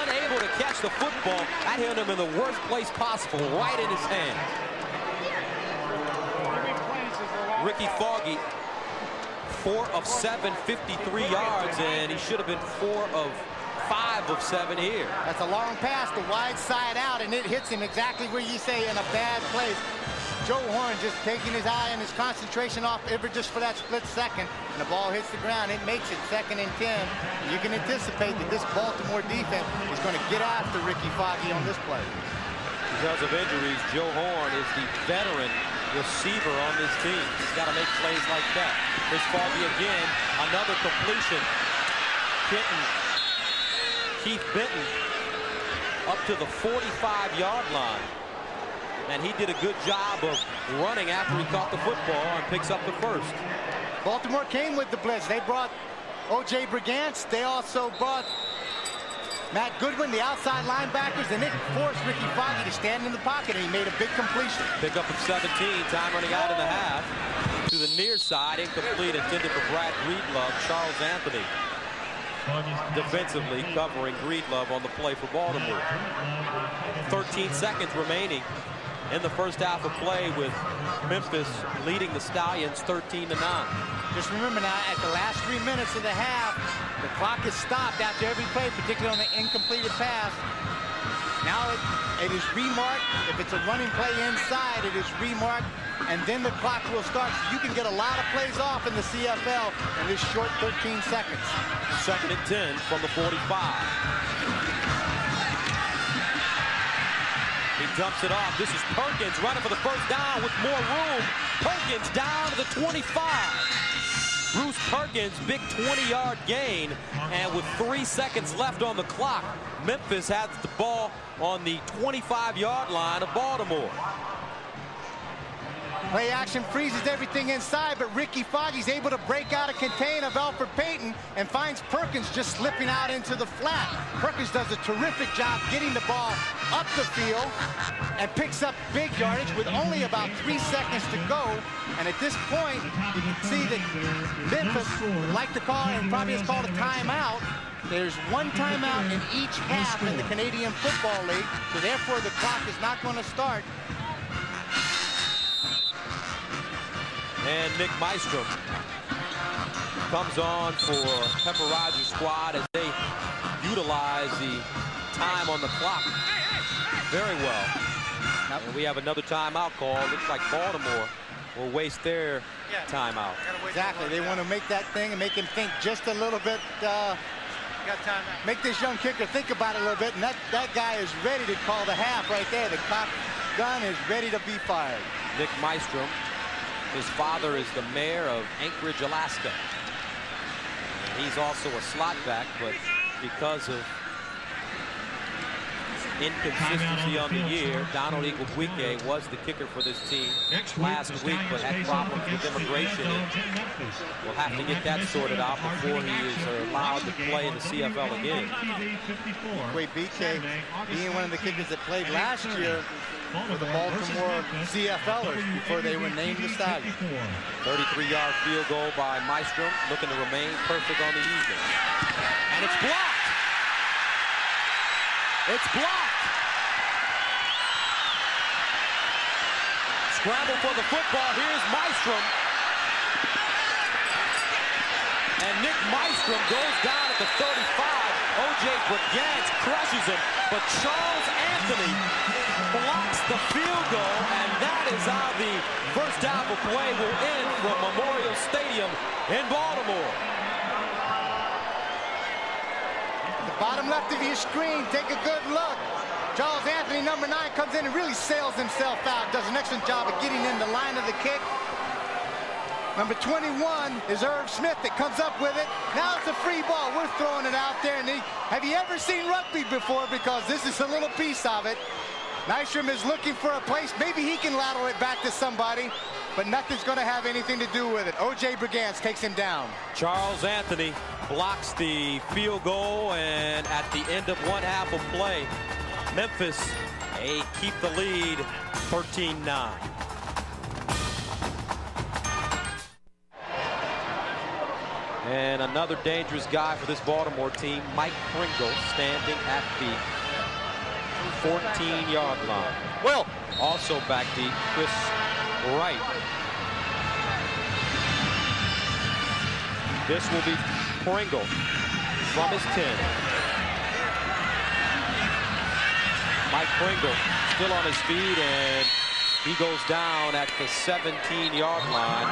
unable to catch the football. That hit him in the worst place possible, right in his hand. Ricky Foggy, 4 of 7, 53 yards, and he should have been 4 of 5 of 7 here. That's a long pass, the wide side out, and it hits him exactly where you say, in a bad place. Joe Horn just taking his eye and his concentration off ever just for that split second, and the ball hits the ground. It makes it 2nd and 10. You can anticipate that this Baltimore defense is going to get after Ricky Foggy on this play. Because of injuries, Joe Horn is the veteran receiver on this team. He's got to make plays like that. Here's Foggy again, another completion. Keith Benton up to the 45-yard line. And he did a good job of running after he caught the football and picks up the 1st. Baltimore came with the blitz. They brought O.J. Brigance. They also brought Matt Goodwin, the outside linebackers, and it forced Ricky Foggy to stand in the pocket, and he made a big completion. Pick up at 17, time running out in the half. To the near side, incomplete, intended for Brad Breedlove. Charles Anthony defensively covering Breedlove on the play for Baltimore. 13 seconds remaining in the first half of play, with Memphis leading the Stallions 13-9. Just remember now, at the last 3 minutes of the half, the clock is stopped after every play, particularly on the incompleted pass. Now it is remarked. If it's a running play inside, it is remarked, and then the clock will start. So you can get a lot of plays off in the CFL in this short 13 seconds. 2nd and 10 from the 45. He dumps it off. This is Perkins running for the first down with more room. Perkins down to the 25. Bruce Perkins, big 20-yard gain, and with 3 seconds left on the clock, Memphis has the ball on the 25-yard line of Baltimore. Play action freezes everything inside, but Ricky Foggy's able to break out a contain of Alfred Payton and finds Perkins just slipping out into the flat. Perkins does a terrific job getting the ball up the field and picks up big yardage with only about 3 seconds to go. And at this point, you can see that Memphis would like to call, and probably has called a timeout. There's one timeout in each half in the Canadian Football League, so therefore the clock is not going to start. And Nick Mystrom comes on for Pepper Rogers' squad as they utilize the time on the clock very well. And we have another timeout call. Looks like Baltimore will waste their timeout. Exactly. They want to make that thing and make him think just a little bit. Make this young kicker think about it a little bit. And that guy is ready to call the half right there. The clock gun is ready to be fired. Nick Mystrom. His father is the mayor of Anchorage, Alaska. And he's also a slot back, but because of inconsistency on the year, Donald Igwebuike was the kicker for this team last week, but had problems with immigration. We'll have to get that sorted out before he is allowed to play in the CFL again. Igwebuike being one of the kickers that played last year for the Baltimore CFLers before they were named the Stallions. 33-yard field goal by Mystrom, looking to remain perfect on the evening. And it's blocked! It's blocked! Scramble for the football. Here's Mystrom. And Nick Mystrom goes down at the 35. O.J. Brigance crushes him, but Charles Anthony blocks the field goal, and that is how the first half of play will end from Memorial Stadium in Baltimore. The bottom left of your screen, take a good look. Charles Anthony, number 9, comes in and really sails himself out, does an excellent job of getting in the line of the kick. Number 21 is Irv Smith that comes up with it. Now it's a free ball. We're throwing it out there. And have you ever seen rugby before? Because this is a little piece of it. Nystrom is looking for a place. Maybe he can lateral it back to somebody, but nothing's going to have anything to do with it. O.J. Brigance takes him down. Charles Anthony blocks the field goal, and at the end of one half of play, Memphis keep the lead 13-9. And another dangerous guy for this Baltimore team, Mike Pringle, standing at the 14-yard line. Well, also back deep, Chris Wright. This will be Pringle from his 10. Mike Pringle still on his feet, and he goes down at the 17-yard line.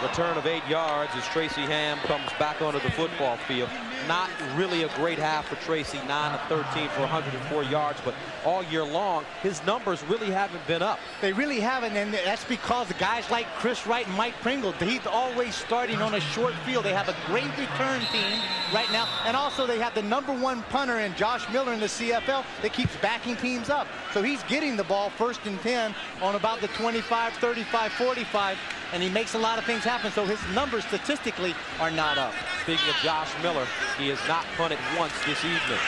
Return of 8 yards as Tracy Ham comes back onto the football field. Not really a great half for Tracy, 9 of 13 for 104 yards, but all year long, his numbers really haven't been up. They really haven't, and that's because the guys like Chris Wright and Mike Pringle, he's always starting on a short field. They have a great return team right now, and also they have the #1 punter in Josh Miller in the CFL that keeps backing teams up. So he's getting the ball 1st and 10 on about the 25, 35, 45, and he makes a lot of things happen, so his numbers statistically are not up. Speaking of Josh Miller, he has not punted once this evening.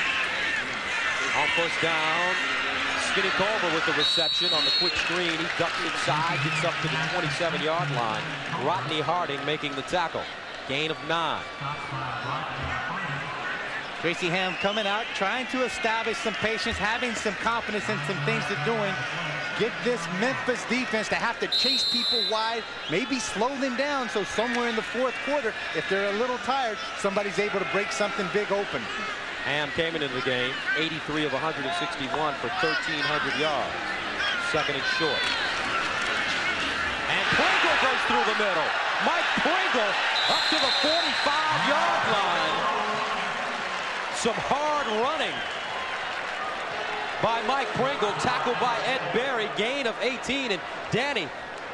On first down, Skinny Culver with the reception on the quick screen. He ducks inside, gets up to the 27-yard line. Rodney Harding making the tackle. Gain of 9. Tracy Ham coming out, trying to establish some patience, having some confidence in some things they're doing. Get this Memphis defense to have to chase people wide, maybe slow them down, so somewhere in the fourth quarter, if they're a little tired, somebody's able to break something big open. Ham came into the game, 83 of 161 for 1,300 yards. Second and short. And Pringle goes through the middle. Mike Pringle up to the 45-yard line. Some hard running by Mike Pringle, tackled by Ed Berry, gain of 18. And Danny,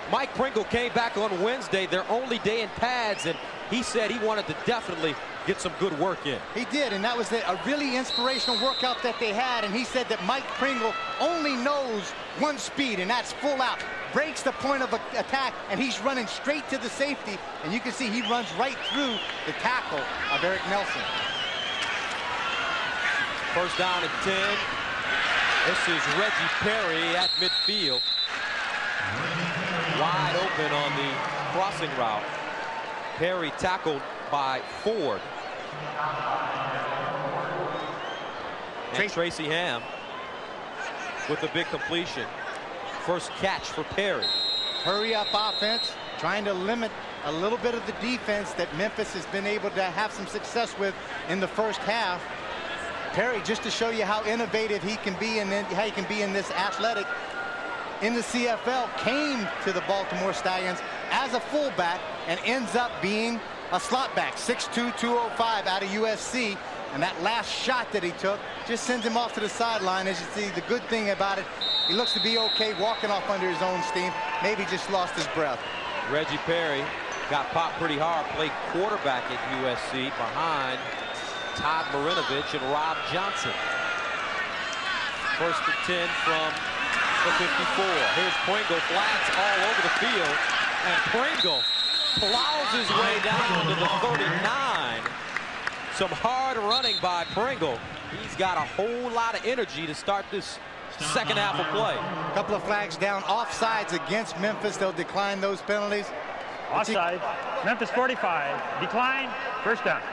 Mike Pringle came back on Wednesday, their only day in pads, and he said he wanted to definitely get some good work in. He did, and that was a really inspirational workout that they had, and he said that Mike Pringle only knows one speed, and that's full out. Breaks the point of attack, and he's running straight to the safety, and you can see he runs right through the tackle of Eric Nelson. First down and 10. This is Reggie Perry at midfield. Wide open on the crossing route. Perry tackled by Ford. And Tracy Ham with a big completion. First catch for Perry. Hurry up offense, trying to limit a little bit of the defense that Memphis has been able to have some success with in the first half. Perry, just to show you how innovative he can be and how he can be in this athletic in the CFL, came to the Baltimore Stallions as a fullback and ends up being a slot back, 6'2", 205 out of USC. And that last shot that he took just sends him off to the sideline. As you see, the good thing about it, he looks to be okay walking off under his own steam. Maybe just lost his breath. Reggie Perry got popped pretty hard, played quarterback at USC behind Todd Marinovich and Rob Johnson. First and 10 from the 54. Here's Pringle, flats all over the field, and Pringle plows his way down to the 39. Some hard running by Pringle. He's got a whole lot of energy to start this second half of play. A couple of flags down, offsides against Memphis. They'll decline those penalties. Offside. Memphis 45. Decline. First down.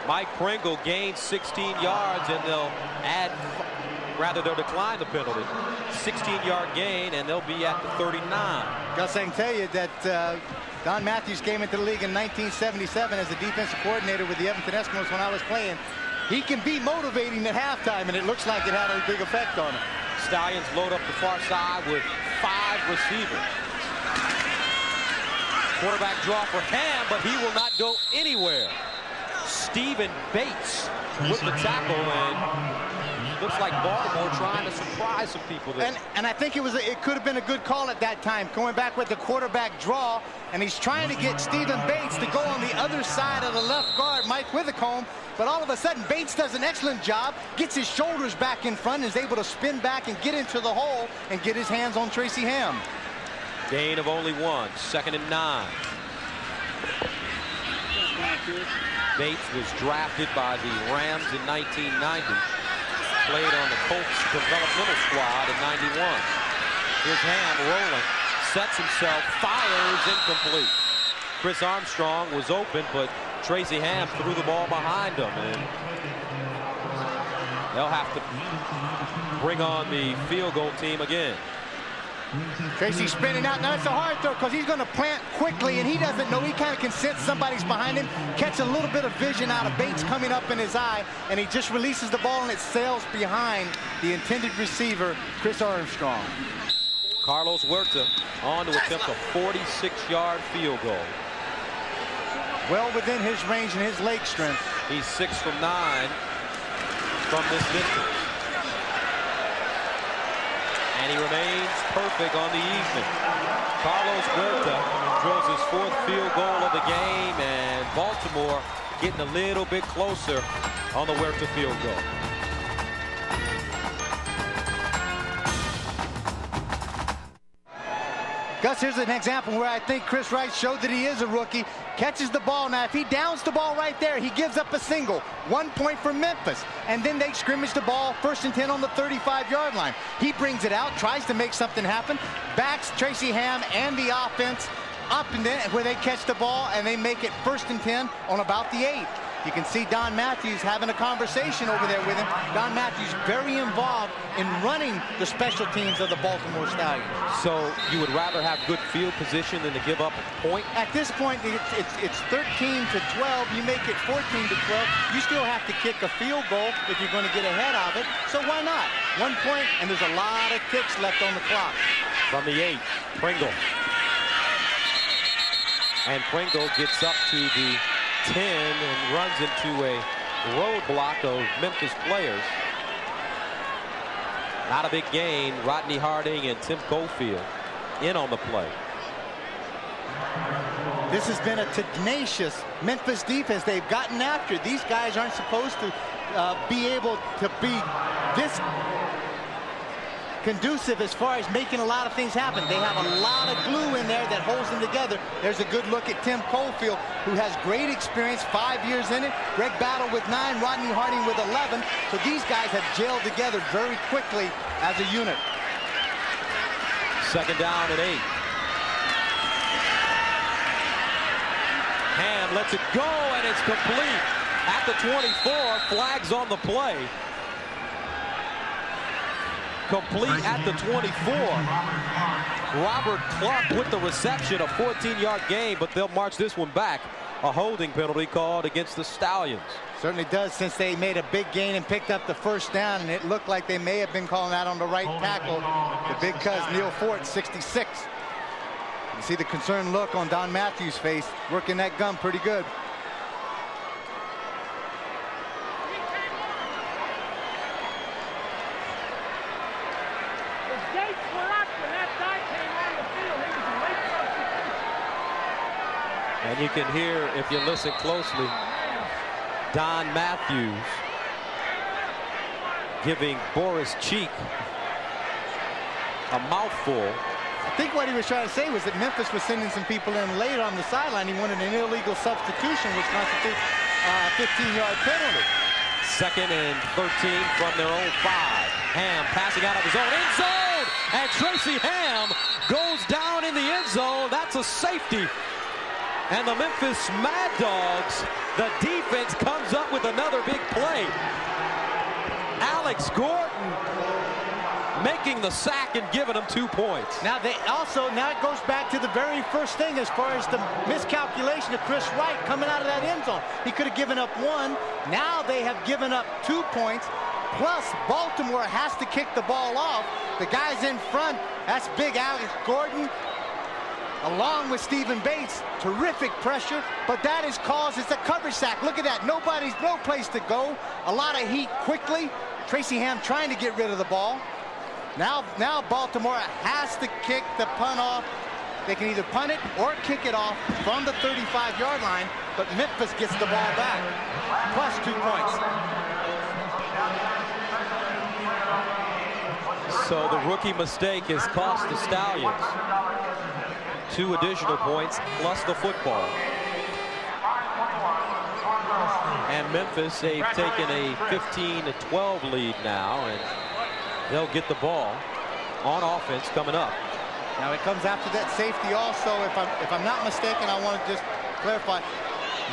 Mike Pringle gained 16 yards, and they'll decline the penalty. 16-yard gain, and they'll be at the 39. Gus, I can tell you that Don Matthews came into the league in 1977 as a defensive coordinator with the Evanston Eskimos when I was playing. He can be motivating at halftime, and it looks like it had a big effect on him. Stallions load up the far side with 5 receivers. Quarterback draw for Ham, but he will not go anywhere. Stephen Bates with the tackle, and looks like Baltimore trying to surprise some people there. And I think it could have been a good call at that time, going back with the quarterback draw, and he's trying to get Stephen Bates to go on the other side of the left guard, Mike Withercombe, but all of a sudden Bates does an excellent job, gets his shoulders back in front, and is able to spin back and get into the hole and get his hands on Tracy Ham. Gain of only 1, second and 9. Bates was drafted by the Rams in 1990. Played on the Colts developmental squad in 91. Here's Ham rolling, sets himself, fires, incomplete. Chris Armstrong was open, but Tracy Ham threw the ball behind him, and they'll have to bring on the field goal team again. Tracy spinning out. Now it's a hard throw because he's going to plant quickly, and he doesn't know. He kind of can sense somebody's behind him, catch a little bit of vision out of Bates coming up in his eye, and he just releases the ball, and it sails behind the intended receiver, Chris Armstrong. Carlos Huerta on to attempt a 46-yard field goal. Well within his range and his leg strength. He's 6 from 9 from this distance. And he remains perfect on the evening. Carlos Huerta drills his 4th field goal of the game, and Baltimore getting a little bit closer on the Huerta field goal. Gus, here's an example where I think Chris Wright showed that he is a rookie. Catches the ball. Now, if he downs the ball right there, he gives up a single. 1 point for Memphis. And then they scrimmage the ball, 1st and 10 on the 35-yard line. He brings it out, tries to make something happen, backs Tracy Ham and the offense up and then where they catch the ball, and they make it 1st and 10 on about the 8. You can see Don Matthews having a conversation over there with him. Don Matthews very involved in running the special teams of the Baltimore Stallions. So you would rather have good field position than to give up a point? At this point, it's 13 to 12. You make it 14 to 12. You still have to kick a field goal if you're going to get ahead of it. So why not? 1 point, and there's a lot of ticks left on the clock. From the 8, Pringle. And Pringle gets up to the 10 and runs into a roadblock of Memphis players. Not a big gain. Rodney Harding and Tim Cofield in on the play. This has been a tenacious Memphis defense. They've gotten after it. These guys aren't supposed to be able to be this conducive as far as making a lot of things happen. They have a lot of glue in there that holds them together. There's a good look at Tim Cofield, who has great experience, 5 years in it. Greg Battle with 9, Rodney Harding with 11. So these guys have gelled together very quickly as a unit. 2nd down and 8. Ham lets it go, and it's complete. At the 24, flags on the play. Complete at the 24. Robert Clark with the reception, a 14-yard gain, but they'll march this one back. A holding penalty called against the Stallions. Certainly does, since they made a big gain and picked up the 1st down, and it looked like they may have been calling out on the right tackle. The big cuz Neil Fort, 66. You see the concerned look on Don Matthews' face, working that gun pretty good. And you can hear, if you listen closely, Don Matthews giving Boris Cheek a mouthful. I think what he was trying to say was that Memphis was sending some people in late on the sideline. He wanted an illegal substitution, which constitutes a 15-yard penalty. 2nd and 13 from their own 5. Ham passing out of his own end zone, and Tracy Ham goes down in the end zone. That's a safety. And the Memphis Mad Dogs, the defense comes up with another big play. Alex Gordon making the sack and giving them 2 points. Now it goes back to the very first thing as far as the miscalculation of Chris Wright coming out of that end zone. He could have given up 1. Now they have given up 2 points. Plus, Baltimore has to kick the ball off. The guys in front, that's big Alex Gordon, along with Stephen Bates. Terrific pressure, but that is caused, it's a coverage sack. Look at that, no place to go. A lot of heat quickly. Tracy Ham trying to get rid of the ball. Now Baltimore has to kick the punt off. They can either punt it or kick it off from the 35-yard line, but Memphis gets the ball back, plus 2 points. So the rookie mistake has cost the Stallions 2 additional points plus the football. And Memphis, they've taken a 15-12 lead now, and they'll get the ball on offense coming up. Now it comes after that safety also. If I'm not mistaken, I want to just clarify.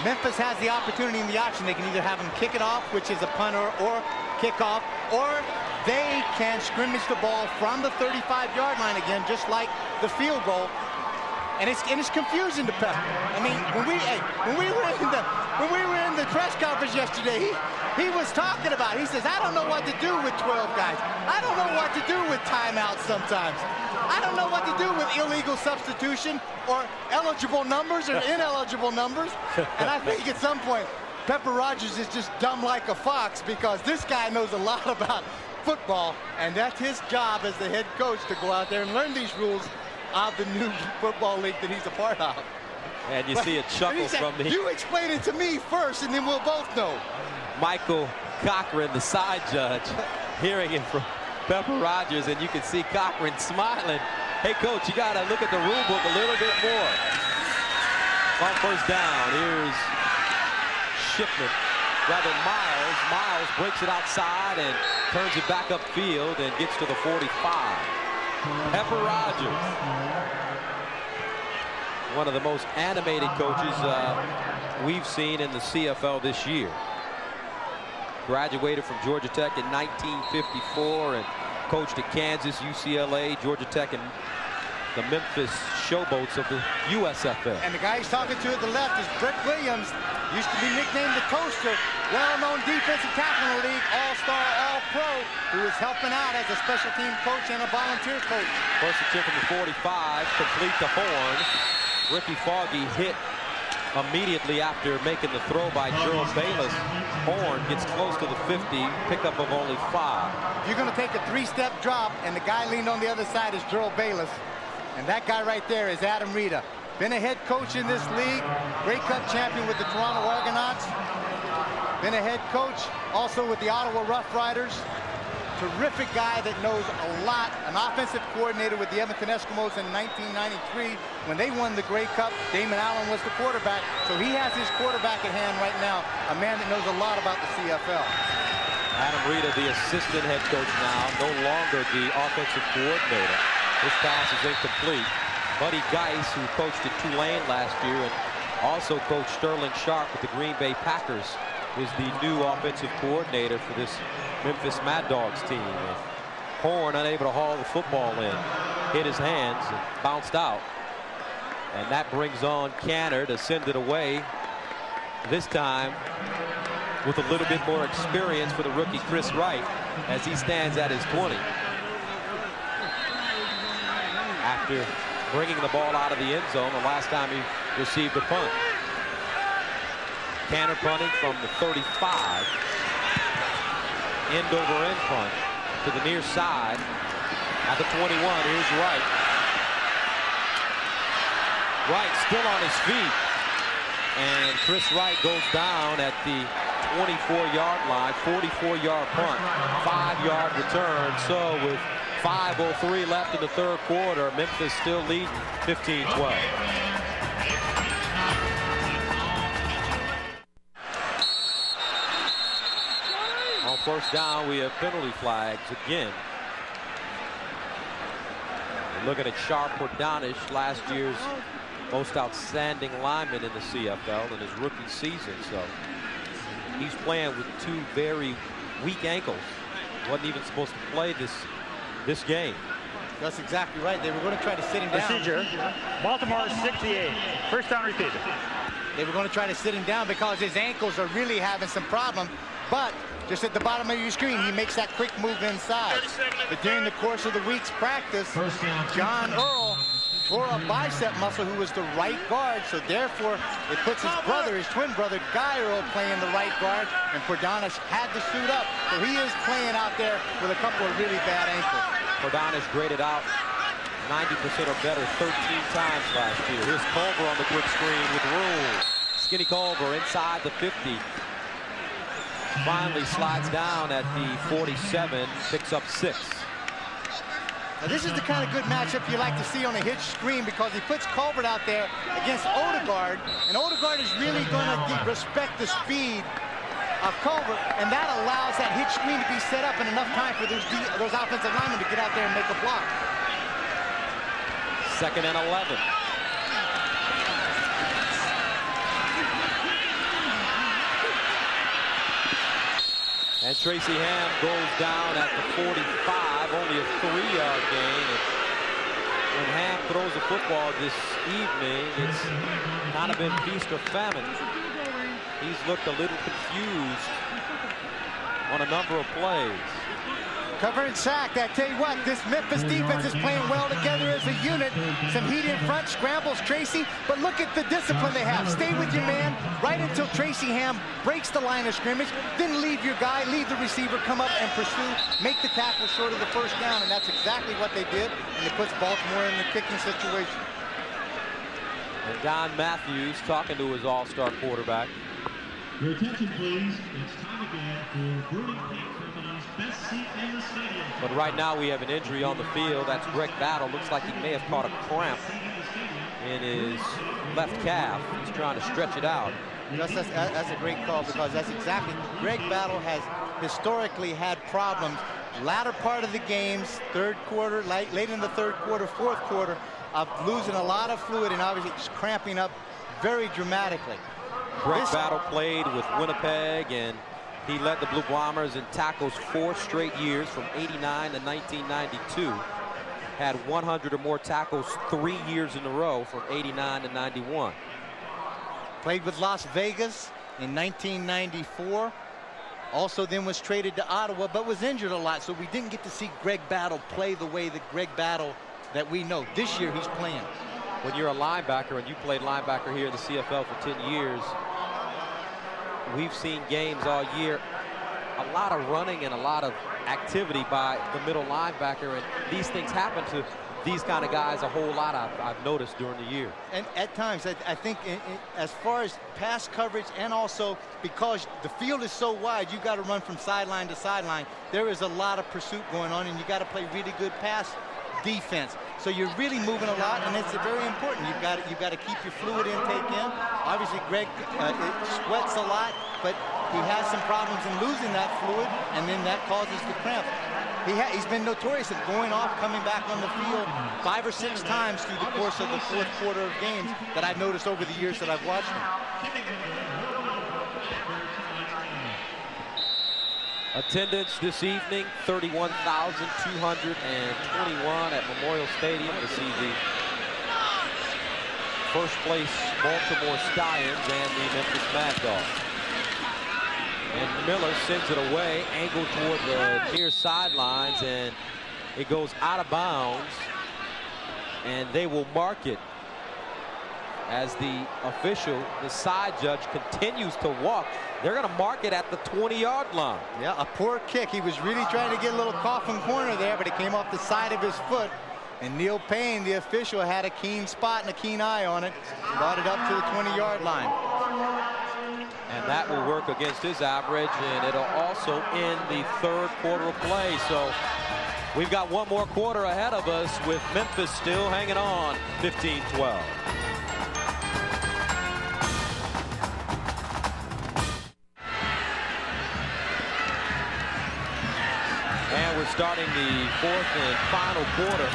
Memphis has the opportunity in the option. They can either have them kick it off, which is a punter, or kickoff, or they can scrimmage the ball from the 35-yard line again, just like the field goal. And it's confusing to Pep. I mean, when we were in the press conference yesterday, he was talking about it. He says, I don't know what to do with 12 guys. I don't know what to do with timeouts sometimes. I don't know what to do with illegal substitution or eligible numbers or ineligible numbers. And I think at some point, Pepper Rogers is just dumb like a fox, because this guy knows a lot about football, and that's his job as the head coach, to go out there and learn these rules of the new football league that he's a part of. And you see a chuckle from the... You explain it to me first, and then we'll both know. Michael Cochran, the side judge, hearing it from Pepper Rogers, and you can see Cochran smiling Hey, Coach, you got to look at the rule book a little bit more. On first down, here's Shipman. Rather, Miles breaks it outside and turns it back upfield and gets to the 45. Pepper Rogers, one of the most animated coaches we've seen in the CFL this year. Graduated from Georgia Tech in 1954 and coached at Kansas, UCLA, Georgia Tech, and the Memphis Showboats of the USFL. And the guy he's talking to at the left is Brett Williams. Used to be nicknamed the Toaster. Well-known defensive tackle in the league, all-star, all-pro, who is helping out as a special team coach and a volunteer coach. First attempt from the 45, complete to Horn. Ricky Foggy hit immediately after making the throw by Gerald Bayless. Horn gets close to the 50, pickup of only 5. You're going to take a 3-step drop, and the guy leaned on the other side is Gerald Bayless. And that guy right there is Adam Rita. Been a head coach in this league, Grey Cup champion with the Toronto Argonauts. Been a head coach also with the Ottawa Rough Riders. Terrific guy that knows a lot. An offensive coordinator with the Edmonton Eskimos in 1993 when they won the Grey Cup. Damon Allen was the quarterback, so he has his quarterback at hand right now, a man that knows a lot about the CFL. Adam Rita, the assistant head coach now, no longer the offensive coordinator. This pass is incomplete. Buddy Geis, who coached at Tulane last year and also coached Sterling Sharp with the Green Bay Packers, is the new offensive coordinator for this Memphis Mad Dogs team. And Horn unable to haul the football in, hit his hands and bounced out. And that brings on Canner to send it away, this time with a little bit more experience for the rookie Chris Wright as he stands at his 20. After bringing the ball out of the end zone the last time he received a punt. Canner punting from the 35. End over end punt to the near side at the 21. Here's Wright. Wright still on his feet. And Chris Wright goes down at the 24-yard line. 44-yard punt. 5-yard return. So with 5:03 left in the third quarter, Memphis still leads 15-12. On first down, we have penalty flags again. We're looking at Sharp Pordanish, last year's most outstanding lineman in the CFL in his rookie season. So he's playing with 2 very weak ankles. Wasn't even supposed to play this game. That's exactly right. They were going to try to sit him down. Procedure. Baltimore 68. First down repeated. They were going to try to sit him down because his ankles are really having some problem. But just at the bottom of your screen, he makes that quick move inside. But during the course of the week's practice, John Earl tore a bicep muscle, who was the right guard. So therefore, it puts his brother, his twin brother, Guy Earl, playing the right guard. And Pordanish had to suit up. So he is playing out there with a couple of really bad ankles. Pordanish graded out 90% or better 13 times last year. Here's Culver on the quick screen with room. Skinny Culver inside the 50. Finally slides down at the 47, picks up 6. Now this is the kind of good matchup you like to see on a hitch screen, because he puts Culver out there against Odegaard, and Odegaard is really going to respect the speed of Culver, and that allows that hitch screen to be set up in enough time for those offensive linemen to get out there and make a block. 2nd and 11. And Tracy Ham goes down at the 45, only a 3-yard gain. And when Ham throws the football this evening, it's kind of been feast or famine. He's looked a little confused on a number of plays. Cover and sack. I tell you what, this Memphis defense is playing well together as a unit. Some heat in front, scrambles Tracy, but look at the discipline they have. Stay with your man right until Tracy Ham breaks the line of scrimmage, then leave your guy, leave the receiver, come up and pursue, make the tackle short of the first down, and that's exactly what they did, and it puts Baltimore in the kicking situation. And Don Matthews talking to his all-star quarterback. Your attention, please. It's time again for Burning Pink Company's best seat in the stadium. But right now we have an injury on the field. That's Greg Battle. Looks like he may have caught a cramp in his left calf. He's trying to stretch it out. That's a great call, because that's exactly, Greg Battle has historically had problems latter part of the games, third quarter, late in the third quarter, fourth quarter, of losing a lot of fluid and obviously cramping up very dramatically. Greg Battle played with Winnipeg, and he led the Blue Bombers in tackles 4 straight years from '89 to 1992. Had 100 or more tackles 3 years in a row from '89 to '91. Played with Las Vegas in 1994. Also then was traded to Ottawa, but was injured a lot, so we didn't get to see Greg Battle play the way that Greg Battle that we know. This year he's playing. When you're a linebacker, and you played linebacker here in the CFL for 10 years, we've seen games all year, a lot of running and a lot of activity by the middle linebacker, and these things happen to these kind of guys a whole lot, I've noticed during the year. And at times, I think as far as pass coverage, and also because the field is so wide, you got to run from sideline to sideline. There is a lot of pursuit going on, and you got to play really good pass defense. So you're really moving a lot, and it's very important. You've got to keep your fluid intake in. Obviously, Greg sweats a lot, but he has some problems in losing that fluid, and then that causes the cramp. He's been notorious at going off, coming back on the field 5 or 6 times through the course of the fourth quarter of games that I've noticed over the years that I've watched him. Attendance this evening, 31,221 at Memorial Stadium to see the first place Baltimore Stallions and the Memphis Mad Dogs. And Miller sends it away, angled toward the near sidelines, and it goes out of bounds, and they will mark it as the official, the side judge, continues to walk. They're going to mark it at the 20-yard line. Yeah, a poor kick. He was really trying to get a little coffin corner there, but it came off the side of his foot. And Neil Payne, the official, had a keen spot and a keen eye on it. Brought it up to the 20-yard line. And that will work against his average, and it'll also end the third quarter of play. So we've got one more quarter ahead of us with Memphis still hanging on 15-12. And we're starting the fourth and final quarter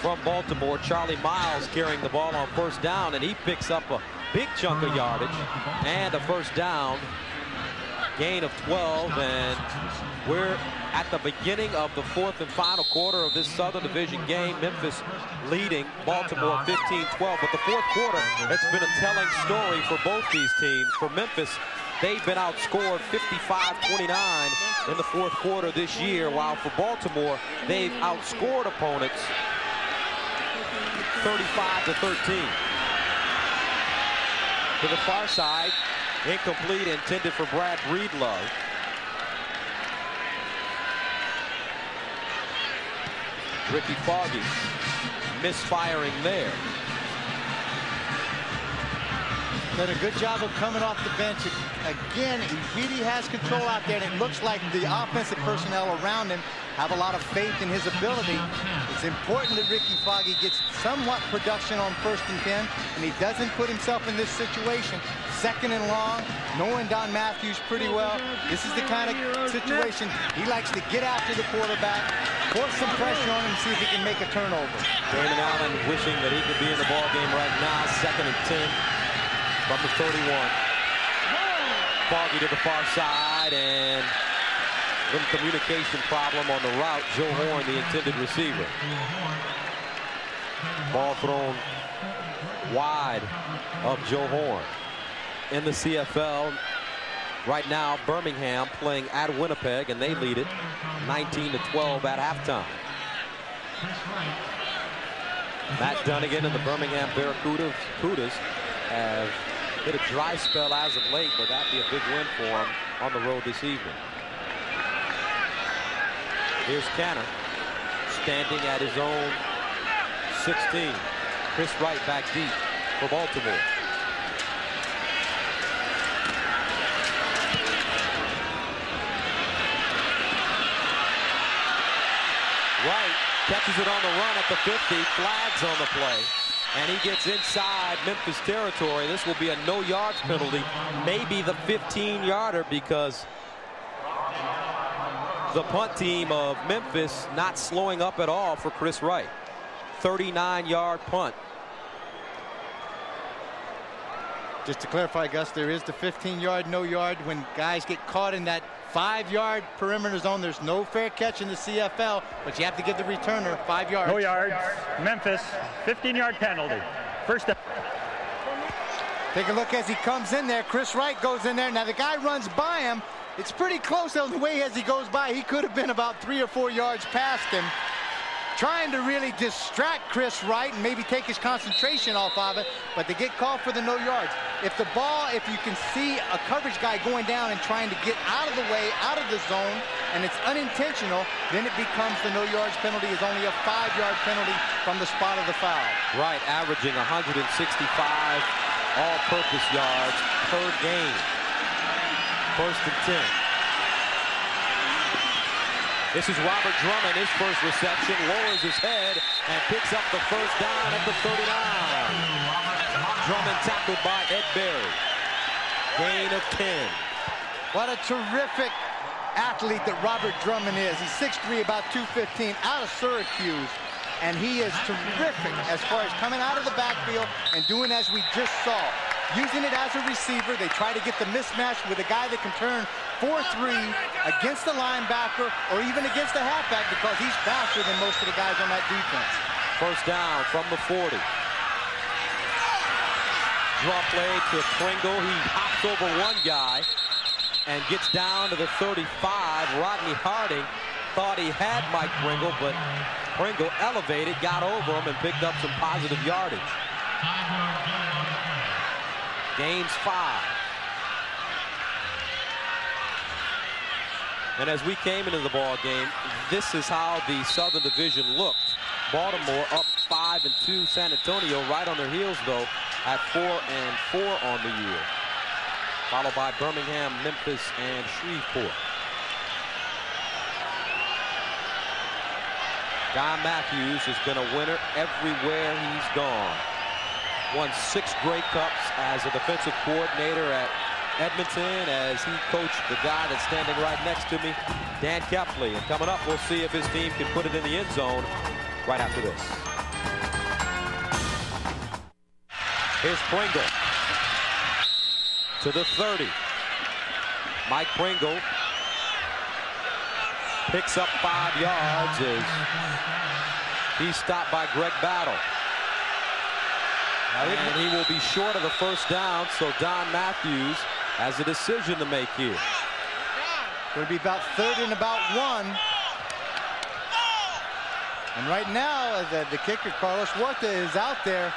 from Baltimore. Charlie Miles carrying the ball on first down, and he picks up a big chunk of yardage and a first down, gain of 12, and we're at the beginning of the fourth and final quarter of this Southern Division game. Memphis leading Baltimore 15-12, but the fourth quarter, it's been a telling story for both these teams. For Memphis, they've been outscored 55-29 in the fourth quarter this year, while for Baltimore, they've outscored opponents 35-13. To the far side, incomplete, intended for Brad Breedlove. Ricky Foggy misfiring there. Done a good job of coming off the bench. Again, he really has control out there, and it looks like the offensive personnel around him have a lot of faith in his ability. It's important that Ricky Foggy gets somewhat production on 1st and 10, and he doesn't put himself in this situation. 2nd and long, knowing Don Matthews pretty well. This is the kind of situation he likes to get after the quarterback, force some pressure on him, see if he can make a turnover. Damon Allen wishing that he could be in the ball game right now. 2nd and 10 from the 31. Foggy to the far side, and little communication problem on the route. Joe Horn, the intended receiver. Ball thrown wide of Joe Horn. In the CFL right now, Birmingham playing at Winnipeg, and they lead it 19-12 at halftime. Matt Dunnigan and the Birmingham Barracudas have hit a dry spell as of late, but that'd be a big win for him on the road this evening. Here's Canner standing at his own 16. Chris Wright back deep for Baltimore. Catches it on the run at the 50. Flags on the play. And he gets inside Memphis territory. This will be a no yards penalty. Maybe the 15-yarder, because the punt team of Memphis not slowing up at all for Chris Wright. 39-yard punt. Just to clarify, Gus, there is the 15-yard, no yard. When guys get caught in that 5-yard perimeter zone, there's no fair catch in the CFL, but you have to give the returner 5 yards. No yards. Memphis, 15-yard penalty. First down. Take a look as he comes in there. Chris Wright goes in there. Now the guy runs by him. It's pretty close on the way as he goes by. He could have been about 3 or 4 yards past him. Trying to really distract Chris Wright and maybe take his concentration off of it, but they get called for the no yards. If the ball, if you can see a coverage guy going down and trying to get out of the way, out of the zone, and it's unintentional, then it becomes the no yards penalty is only a 5-yard penalty from the spot of the foul. Right, averaging 165 all-purpose yards per game. First and 10. This is Robert Drummond, his first reception, lowers his head and picks up the first down at the 39. Drummond tackled by Ed Berry. Gain of 10. What a terrific athlete that Robert Drummond is. He's 6'3", about 215, out of Syracuse. And he is terrific as far as coming out of the backfield and doing as we just saw. Using it as a receiver, they try to get the mismatch with a guy that can turn 4-3 against the linebacker or even against the halfback, because he's faster than most of the guys on that defense. First down from the 40. Draw play to Pringle. He hops over one guy and gets down to the 35. Rodney Harding thought he had Mike Pringle, but Pringle elevated, got over him, and picked up some positive yardage. Gains 5. And as we came into the ball game, this is how the Southern Division looked. Baltimore up 5-2. San Antonio right on their heels, though, at 4-4 on the year. Followed by Birmingham, Memphis, and Shreveport. Guy Matthews has been a winner everywhere he's gone. Won 6 Grey Cups as a defensive coordinator at Edmonton, as he coached the guy that's standing right next to me, Dan Kepley. And coming up, we'll see if his team can put it in the end zone right after this. Here's Pringle to the 30. Mike Pringle picks up 5 yards as he's stopped by Greg Battle. And he will be short of the first down, so Don Matthews has a decision to make here. Going to be about 3rd and about 1. And right now, the kicker, Carlos Huerta, is out there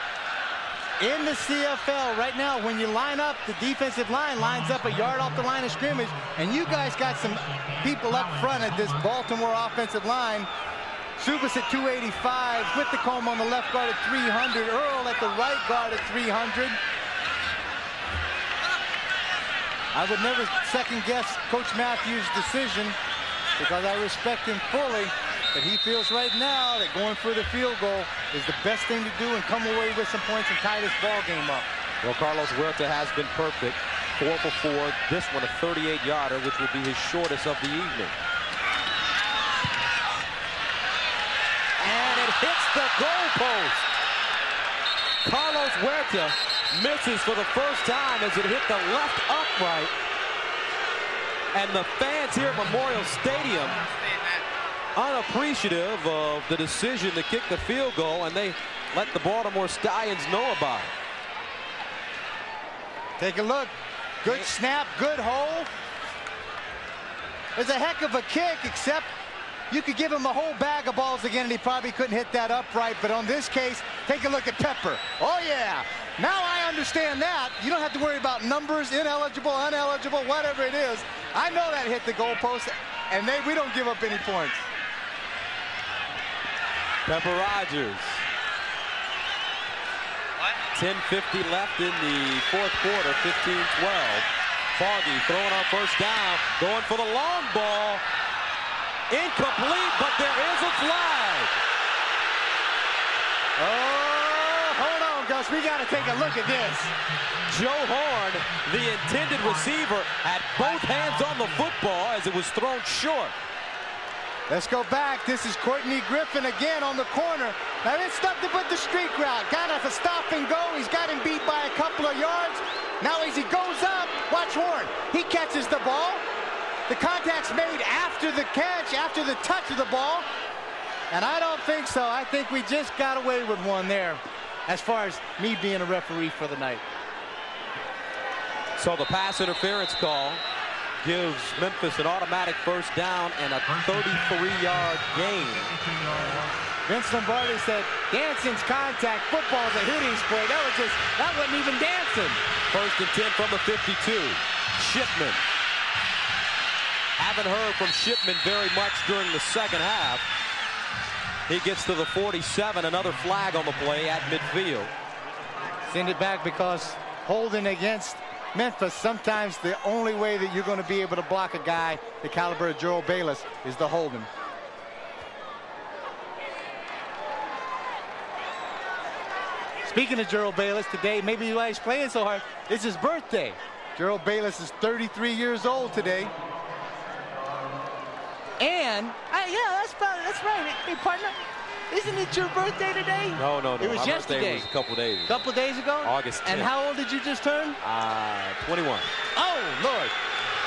in the CFL. Right now, when you line up, the defensive line lines up a yard off the line of scrimmage, and you guys got some people up front at this Baltimore offensive line. Subas at 285, Whitcomb on the left guard at 300, Earl at the right guard at 300. I would never second guess Coach Matthews' decision, because I respect him fully, but he feels right now that going for the field goal is the best thing to do and come away with some points and tie this ball game up. Well, Carlos Huerta has been perfect. 4 for 4. This one a 38-yarder, which will be his shortest of the evening. And it hits the goalpost. Carlos Huerta misses for the first time as it hit the left upright. And the fans here at Memorial Stadium unappreciative of the decision to kick the field goal, and they let the Baltimore Stallions know about it. Take a look. Good snap, good hole. It's a heck of a kick, except you could give him a whole bag of balls again and he probably couldn't hit that upright. But on this case, take a look at Pepper. Oh yeah, now I understand that. You don't have to worry about numbers, ineligible, uneligible, whatever it is. I know that hit the goalpost, and we don't give up any points. Pepper Rogers. 10:50 left in the fourth quarter, 15-12. Foggy throwing on first down, going for the long ball. Incomplete, but there is a flag. Oh, hold on, Gus. We got to take a look at this. Joe Horn, the intended receiver, had both hands on the football as it was thrown short. Let's go back. This is Courtney Griffin again on the corner. Now it's nothing but the streak route. Got a stop and go. He's got him beat by a couple of yards. Now as he goes up, watch Horn. He catches the ball. The contact's made after the catch, after the touch of the ball. And I don't think so. I think we just got away with one there as far as me being a referee for the night. So the pass interference call gives Memphis an automatic first down and a 33-yard gain. Vince Lombardi said, dancing's contact, football's a hitting sport. That wasn't even dancing. First and 10 from the 52. Shipman. Haven't heard from Shipman very much during the second half. He gets to the 47, another flag on the play at midfield. Send it back because holding against Memphis, sometimes the only way that you're going to be able to block a guy the caliber of Gerald Bayless is the holding. Speaking of Gerald Bayless, today, maybe why he's playing so hard, it's his birthday. Gerald Bayless is 33 years old today. And, yeah, that's right. Hey, partner, isn't it your birthday today? No. It was My yesterday. birthday was a couple days ago. Couple days ago? August 10th. And how old did you just turn? 21. Oh, Lord.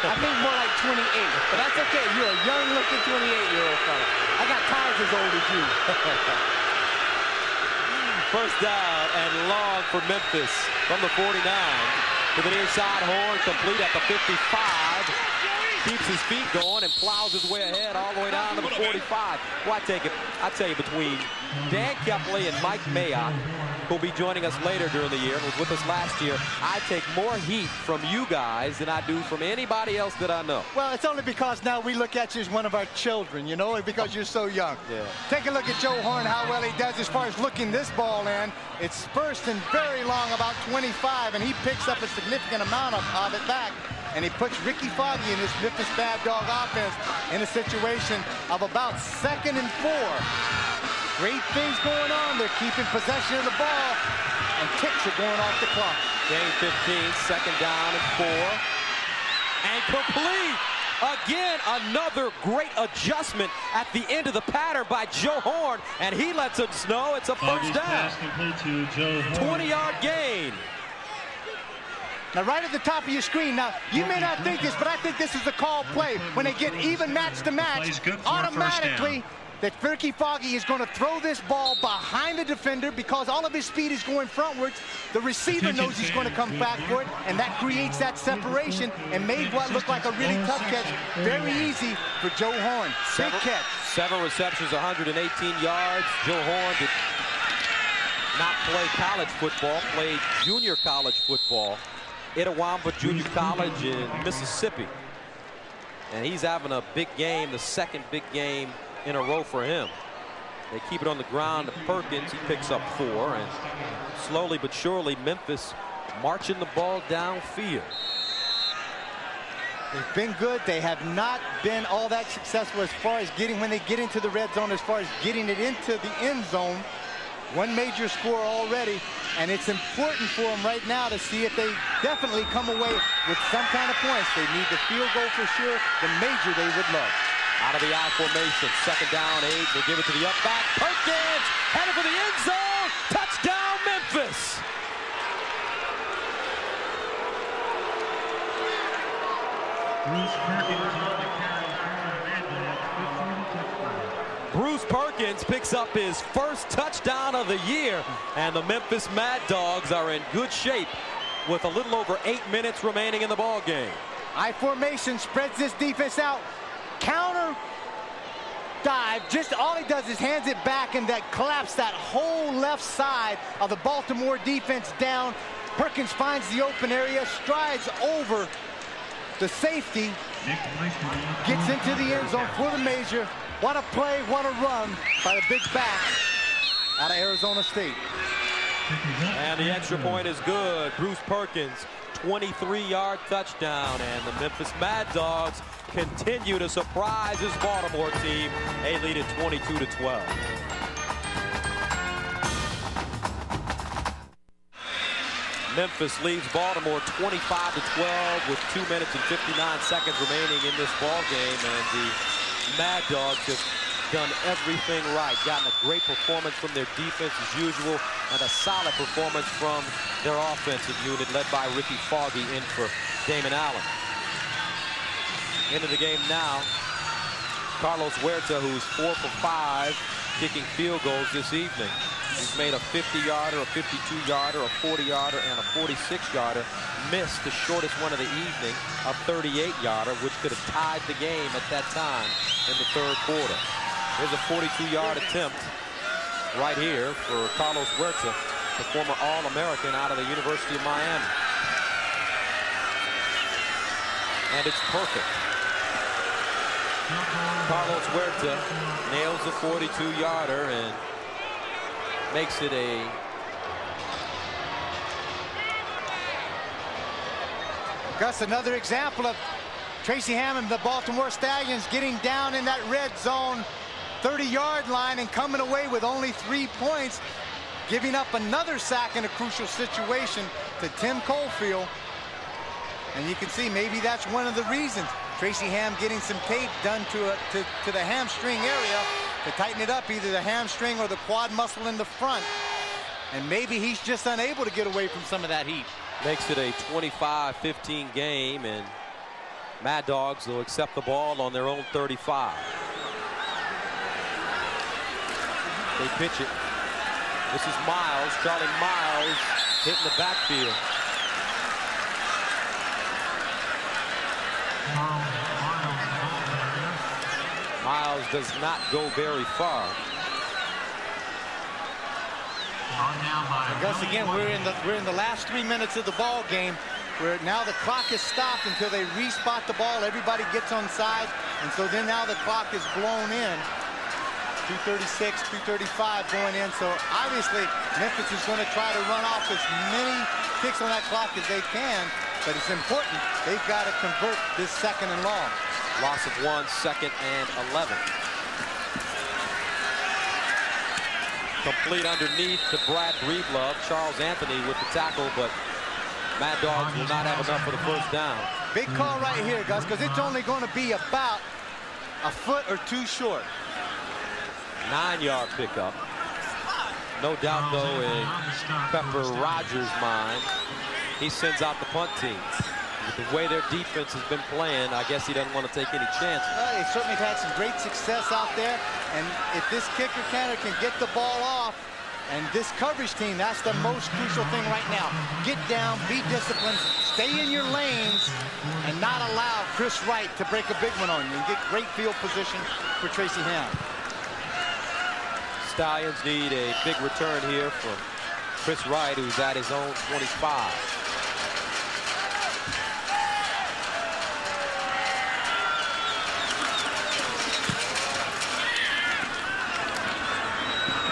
I think more like 28. But that's okay. You're a young-looking 28-year-old fella. I got tires as old as you. First down and long for Memphis from the 49. To the near side, Horn complete at the 55. Keeps his feet going and plows his way ahead all the way down to the 45. Well, I tell you, between Dan Kepley and Mike Mayock, who'll be joining us later during the year and was with us last year, I take more heat from you guys than I do from anybody else that I know. Well, it's only because now we look at you as one of our children, you know, because you're so young. Yeah. Take a look at Joe Horn, how well he does as far as looking this ball in. It's first and very long, about 25, and he picks up a significant amount of it back. And he puts Ricky Foggy in his Memphis Mad Dog offense in a situation of about 2nd and 4. Great things going on. They're keeping possession of the ball, and ticks are going off the clock. Gain 15, second down and 4. And complete. Again, another great adjustment at the end of the pattern by Joe Horn, and he lets us know it's a first down. 20-yard gain. Now, right at the top of your screen, now, you may not think this, but I think this is a call play. When they get even match to match, automatically, that Ricky Foggy is going to throw this ball behind the defender because all of his speed is going frontwards. The receiver knows he's going to come back for it, and that creates that separation and made what looked like a really tough catch very easy for Joe Horn. Big catch. 7 receptions, 118 yards. Joe Horn did not play college football, played junior college football. Itawamba Junior College in Mississippi. And he's having a big game, the second big game in a row for him. They keep it on the ground to Perkins. He picks up 4. And slowly but surely, Memphis marching the ball downfield. They've been good. They have not been all that successful as far as when they get into the red zone, as far as getting it into the end zone. One major score already, and it's important for them right now to see if they definitely come away with some kind of points. They need the field goal for sure. The major they would love. Out of the I formation, second down, 8. They give it to the up back. Perkins headed for the end zone. Touchdown, Memphis. Bruce Perkins on the carry for Mad Dogs. Bruce Perkins picks up his first touchdown of the year, and the Memphis Mad Dogs are in good shape with a little over 8 minutes remaining in the ball game. I formation spreads this defense out. Counter dive, just all he does is hands it back, and that collapse that whole left side of the Baltimore defense down. Perkins finds the open area, strides over the safety, gets into the end zone for the major. What a play, what a run by the big back out of Arizona State. And the extra point is good. Bruce Perkins, 23-yard touchdown, and the Memphis Mad Dogs continue to surprise this Baltimore team. They lead at 22-12. Memphis leads Baltimore 25-12 with 2 minutes and 59 seconds remaining in this ball game, and the Mad Dogs have done everything right. Gotten a great performance from their defense as usual, and a solid performance from their offensive unit led by Ricky Foggy in for Damon Allen. Into the game now, Carlos Huerta, who's 4 for 5 kicking field goals this evening. He's made a 50-yarder, a 52-yarder, a 40-yarder, and a 46-yarder. Missed the shortest one of the evening, a 38-yarder, which could have tied the game at that time in the third quarter. Here's a 42-yard attempt right here for Carlos Huerta, the former All-American out of the University of Miami. And it's perfect. Carlos Huerta nails the 42-yarder and makes it a Gus, another example of Tracy Hammond, the Baltimore Stallions, getting down in that red zone 30-yard line and coming away with only 3 points, giving up another sack in a crucial situation to Tim Cofield. And you can see maybe that's one of the reasons. Tracy Ham getting some tape done to the hamstring area to tighten it up, either the hamstring or the quad muscle in the front. And maybe he's just unable to get away from some of that heat. Makes it a 25-15 game, and Mad Dogs will accept the ball on their own 35. They pitch it. This is Miles, Charlie Miles, hitting the backfield. Miles does not go very far. And Gus, again, we're in the last 3 minutes of the ball game, where now the clock is stopped until they respot the ball. Everybody gets on side, and so then now the clock is blown in. 2:36, 2:35 going in. So obviously Memphis is going to try to run off as many ticks on that clock as they can, but it's important. They've got to convert this second and long. Loss of 1, 2nd and 11. Complete underneath to Brad Breedlove. Charles Anthony with the tackle, but Mad Dogs will not have enough for the first down. Big call right here, Gus, because it's only going to be about a foot or two short. 9-yard pickup. No doubt, though, in Pepper Rogers' mind, he sends out the punt team. With the way their defense has been playing, I guess he doesn't want to take any chances. They certainly have had some great success out there, and if this kicker can get the ball off, and this coverage team, that's the most crucial thing right now. Get down, be disciplined, stay in your lanes, and not allow Chris Wright to break a big one on you, and get great field position for Tracy Ham. Stallions need a big return here from Chris Wright, who's at his own 25.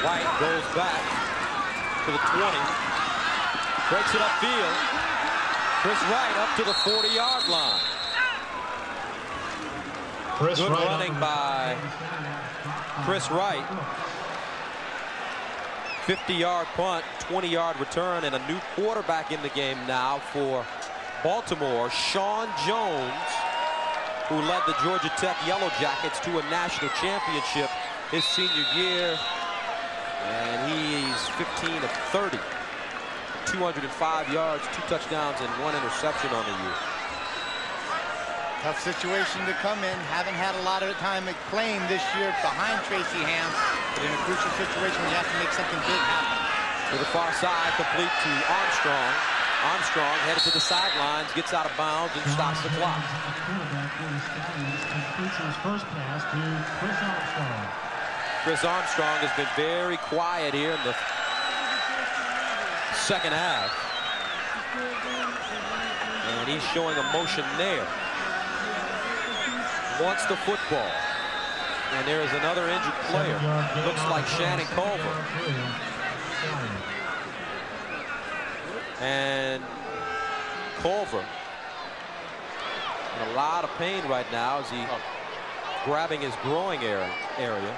Wright goes back to the 20, breaks it upfield. Chris Wright up to the 40-yard line. Good running by Chris Wright. 50-yard punt, 20-yard return, and a new quarterback in the game now for Baltimore, Sean Jones, who led the Georgia Tech Yellow Jackets to a national championship his senior year. And he's 15 of 30. 205 yards, 2 touchdowns, and 1 interception on the year. Tough situation to come in. Haven't had a lot of time playing this year behind Tracy Ham, but in a crucial situation, you have to make something big happen. To the far side, complete to Armstrong. Armstrong headed to the sidelines, gets out of bounds, and stops the clock. First pass to Chris Armstrong. Chris Armstrong has been very quiet here in the second half. And he's showing emotion there. Wants the football. And there is another injured player. Looks like Shannon Culver. And Culver in a lot of pain right now as he grabbing his groin area.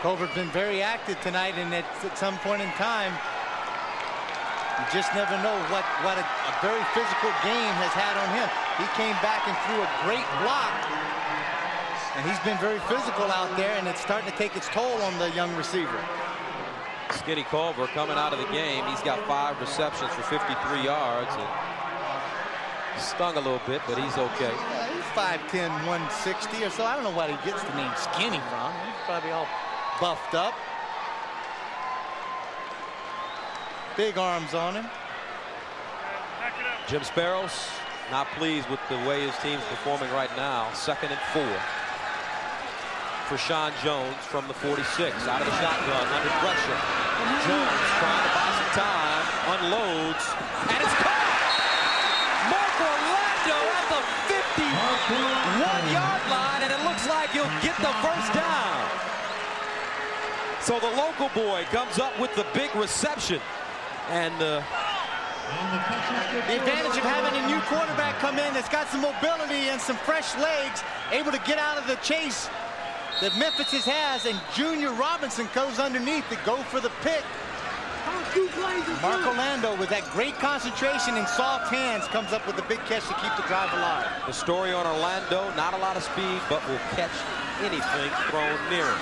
Culver's been very active tonight, and at some point in time, you just never know what a very physical game has had on him. He came back and threw a great block, and he's been very physical out there, and it's starting to take its toll on the young receiver. Skinny Culver coming out of the game. He's got 5 receptions for 53 yards. And stung a little bit, but he's okay. Yeah, he's 5'10", 160 or so. I don't know what he gets the name Skinny from. He's probably all buffed up. Big arms on him. Jim Sparrows not pleased with the way his team's performing right now. 2nd and 4 for Sean Jones from the 46. Out of the shotgun, under pressure. Jones trying to buy some time, unloads, and it's caught! Mark Orlando at the 51-yard line, and it looks like he'll get the first down. So the local boy comes up with the big reception. And the advantage of having a new quarterback come in that's got some mobility and some fresh legs, able to get out of the chase that Memphis has, and Junior Robinson goes underneath to go for the pick. Mark Orlando, with that great concentration and soft hands, comes up with a big catch to keep the drive alive. The story on Orlando, not a lot of speed, but will catch anything thrown near him.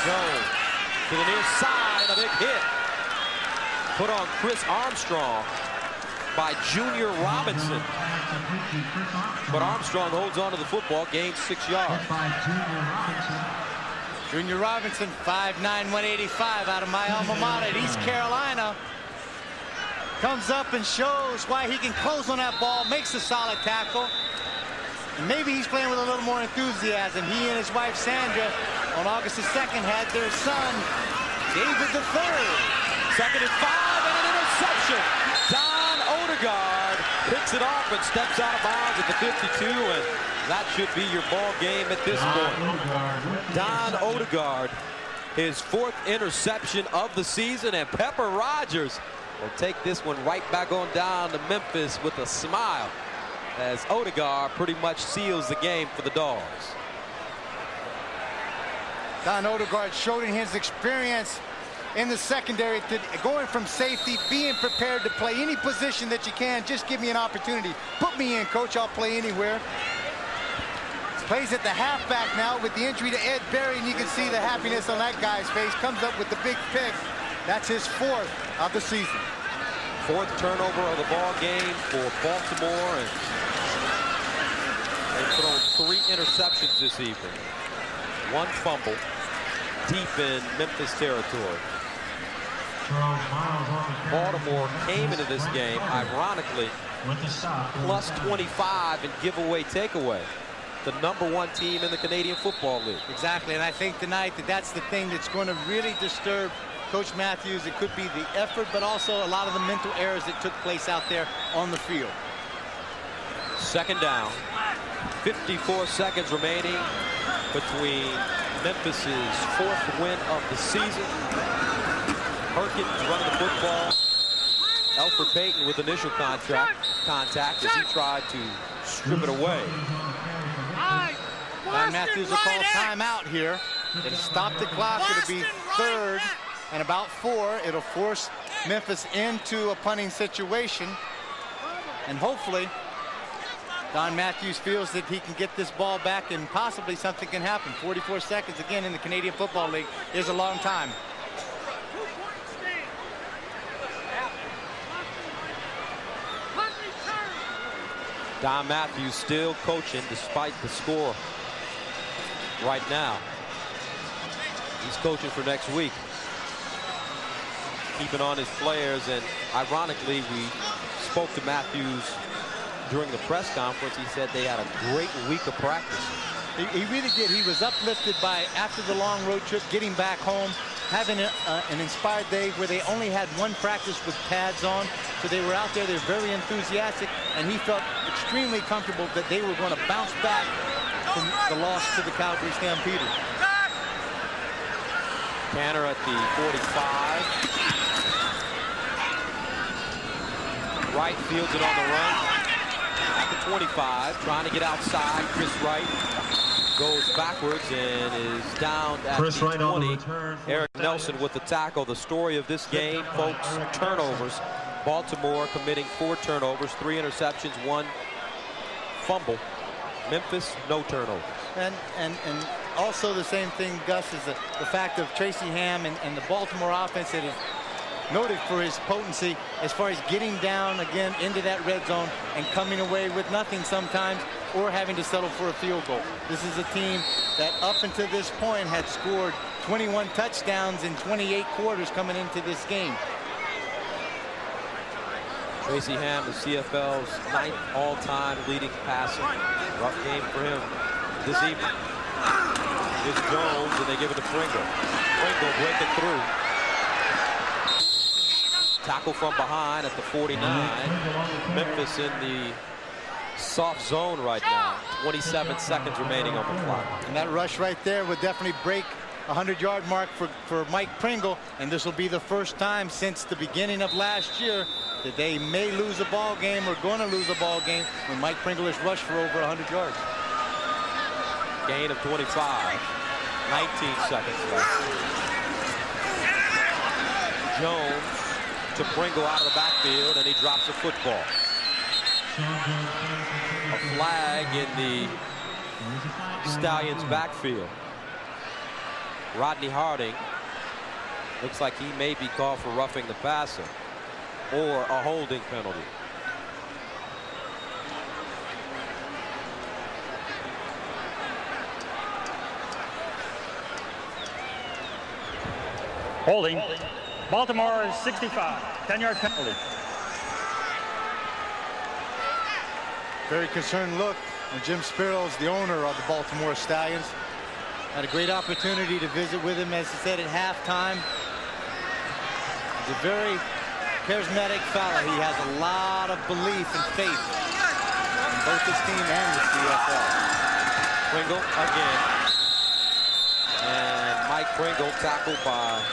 Jones to the near side, a big hit. Put on Chris Armstrong by Junior Robinson. But Armstrong holds on to the football, gains 6 yards. Junior Robinson, 5'9", 185, out of my alma mater at East Carolina. Comes up and shows why he can close on that ball, makes a solid tackle. And maybe he's playing with a little more enthusiasm. He and his wife, Sandra, on August the 2nd, had their son, David III. 2nd and 5, and an interception. Don Odegaard picks it off and steps out of bounds at the 52, and that should be your ball game at this point. Don Odegaard, his 4th interception of the season, and Pepper Rogers will take this one right back on down to Memphis with a smile, as Odegaard pretty much seals the game for the Dogs. Don Odegaard showed in his experience in the secondary, going from safety, being prepared to play any position that you can. Just give me an opportunity. Put me in, coach. I'll play anywhere. Plays at the halfback now with the injury to Ed Berry, and you can see the happiness on that guy's face. Comes up with the big pick. That's his 4th of the season. 4th turnover of the ball game for Baltimore, and they put on 3 interceptions this evening. 1 fumble deep in Memphis territory. Baltimore came into this game, ironically, plus 25 in giveaway takeaway. The #1 team in the Canadian Football League. Exactly, and I think tonight that's the thing that's going to really disturb Coach Matthews. It could be the effort, but also a lot of the mental errors that took place out there on the field. 2nd down. 54 seconds remaining between Memphis's 4th win of the season. Perkins running the football. Alfred Payton with initial contact as he tried to strip it away. Don Matthews will call timeout here. It'll stop the clock. It'll be 3rd and about 4. It'll force Memphis into a punting situation. And hopefully, Don Matthews feels that he can get this ball back and possibly something can happen. 44 seconds again in the Canadian Football League is a long time. Don Matthews still coaching despite the score right now. He's coaching for next week. Keeping on his players, and ironically, we spoke to Matthews during the press conference. He said they had a great week of practice. He really did. He was uplifted by, after the long road trip, getting back home, having an inspired day where they only had 1 practice with pads on. So they were out there, they were very enthusiastic, and he felt extremely comfortable that they were going to bounce back from the loss to the Calgary Stampeders. Tanner at the 45. Wright fields it on the run. At the 25, trying to get outside. Chris Wright goes backwards and is down at Chris the Wright on the 20. return for Eric Stallions. Nelson with the tackle. The story of this game, folks, turnovers. Baltimore committing 4 turnovers, 3 interceptions, 1 fumble. Memphis, no turnovers. And also the same thing, Gus, is the fact of Tracy Ham and the Baltimore offense that is noted for his potency as far as getting down again into that red zone and coming away with nothing sometimes, or having to settle for a field goal. This is a team that up until this point had scored 21 touchdowns in 28 quarters coming into this game. Tracy Ham, the CFL's 9th all-time leading passer. Rough game for him this evening. Here's Jones, and they give it to Pringle. Pringle breaking through. Tackle from behind at the 49. Memphis in the soft zone right now. 27 seconds remaining on the clock. And that rush right there would definitely break a 100-yard mark for Mike Pringle, and this will be the first time since the beginning of last year that they may lose a ball game or going to lose a ball game when Mike Pringle has rushed for over 100 yards. Gain of 25. 19 seconds left. Jones to Pringle out of the backfield, and he drops a football. A flag in the Stallions backfield. Rodney Harding looks like he may be called for roughing the passer or a holding penalty. Holding. Baltimore is 65. 10-yard penalty. Very concerned look when Jim Spiros, the owner of the Baltimore Stallions, had a great opportunity to visit with him, as he said, at halftime. He's a very charismatic fella. He has a lot of belief and faith in both his team and the CFL. Pringle again. And Mike Pringle tackled by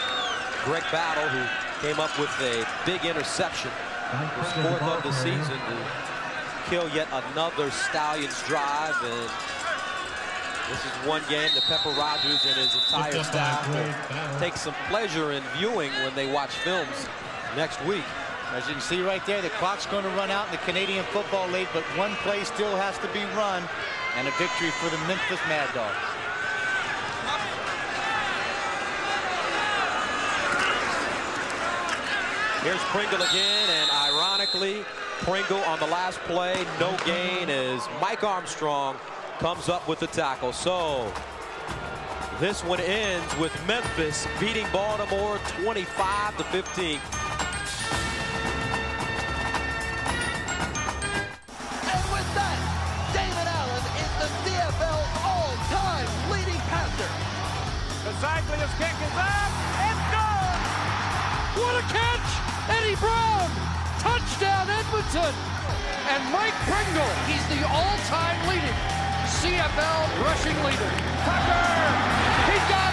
Greg Battle, who came up with a big interception. His 4th of the season to kill yet another Stallions drive. And this is one game that Pepper Rogers and his entire staff will take some pleasure in viewing when they watch films next week. As you can see right there, the clock's going to run out in the Canadian Football League, but one play still has to be run, and a victory for the Memphis Mad Dogs. Here's Pringle again, and ironically, Pringle on the last play, no gain, as Mike Armstrong comes up with the tackle. So this one ends with Memphis beating Baltimore 25-15. And with that, David Allen is the CFL's all-time leading passer. The cyclist kick is up. It's good. What a catch! Eddie Brown! Touchdown, Edmonton! And Mike Pringle, he's the all-time leading CFL rushing leader. Tucker. He got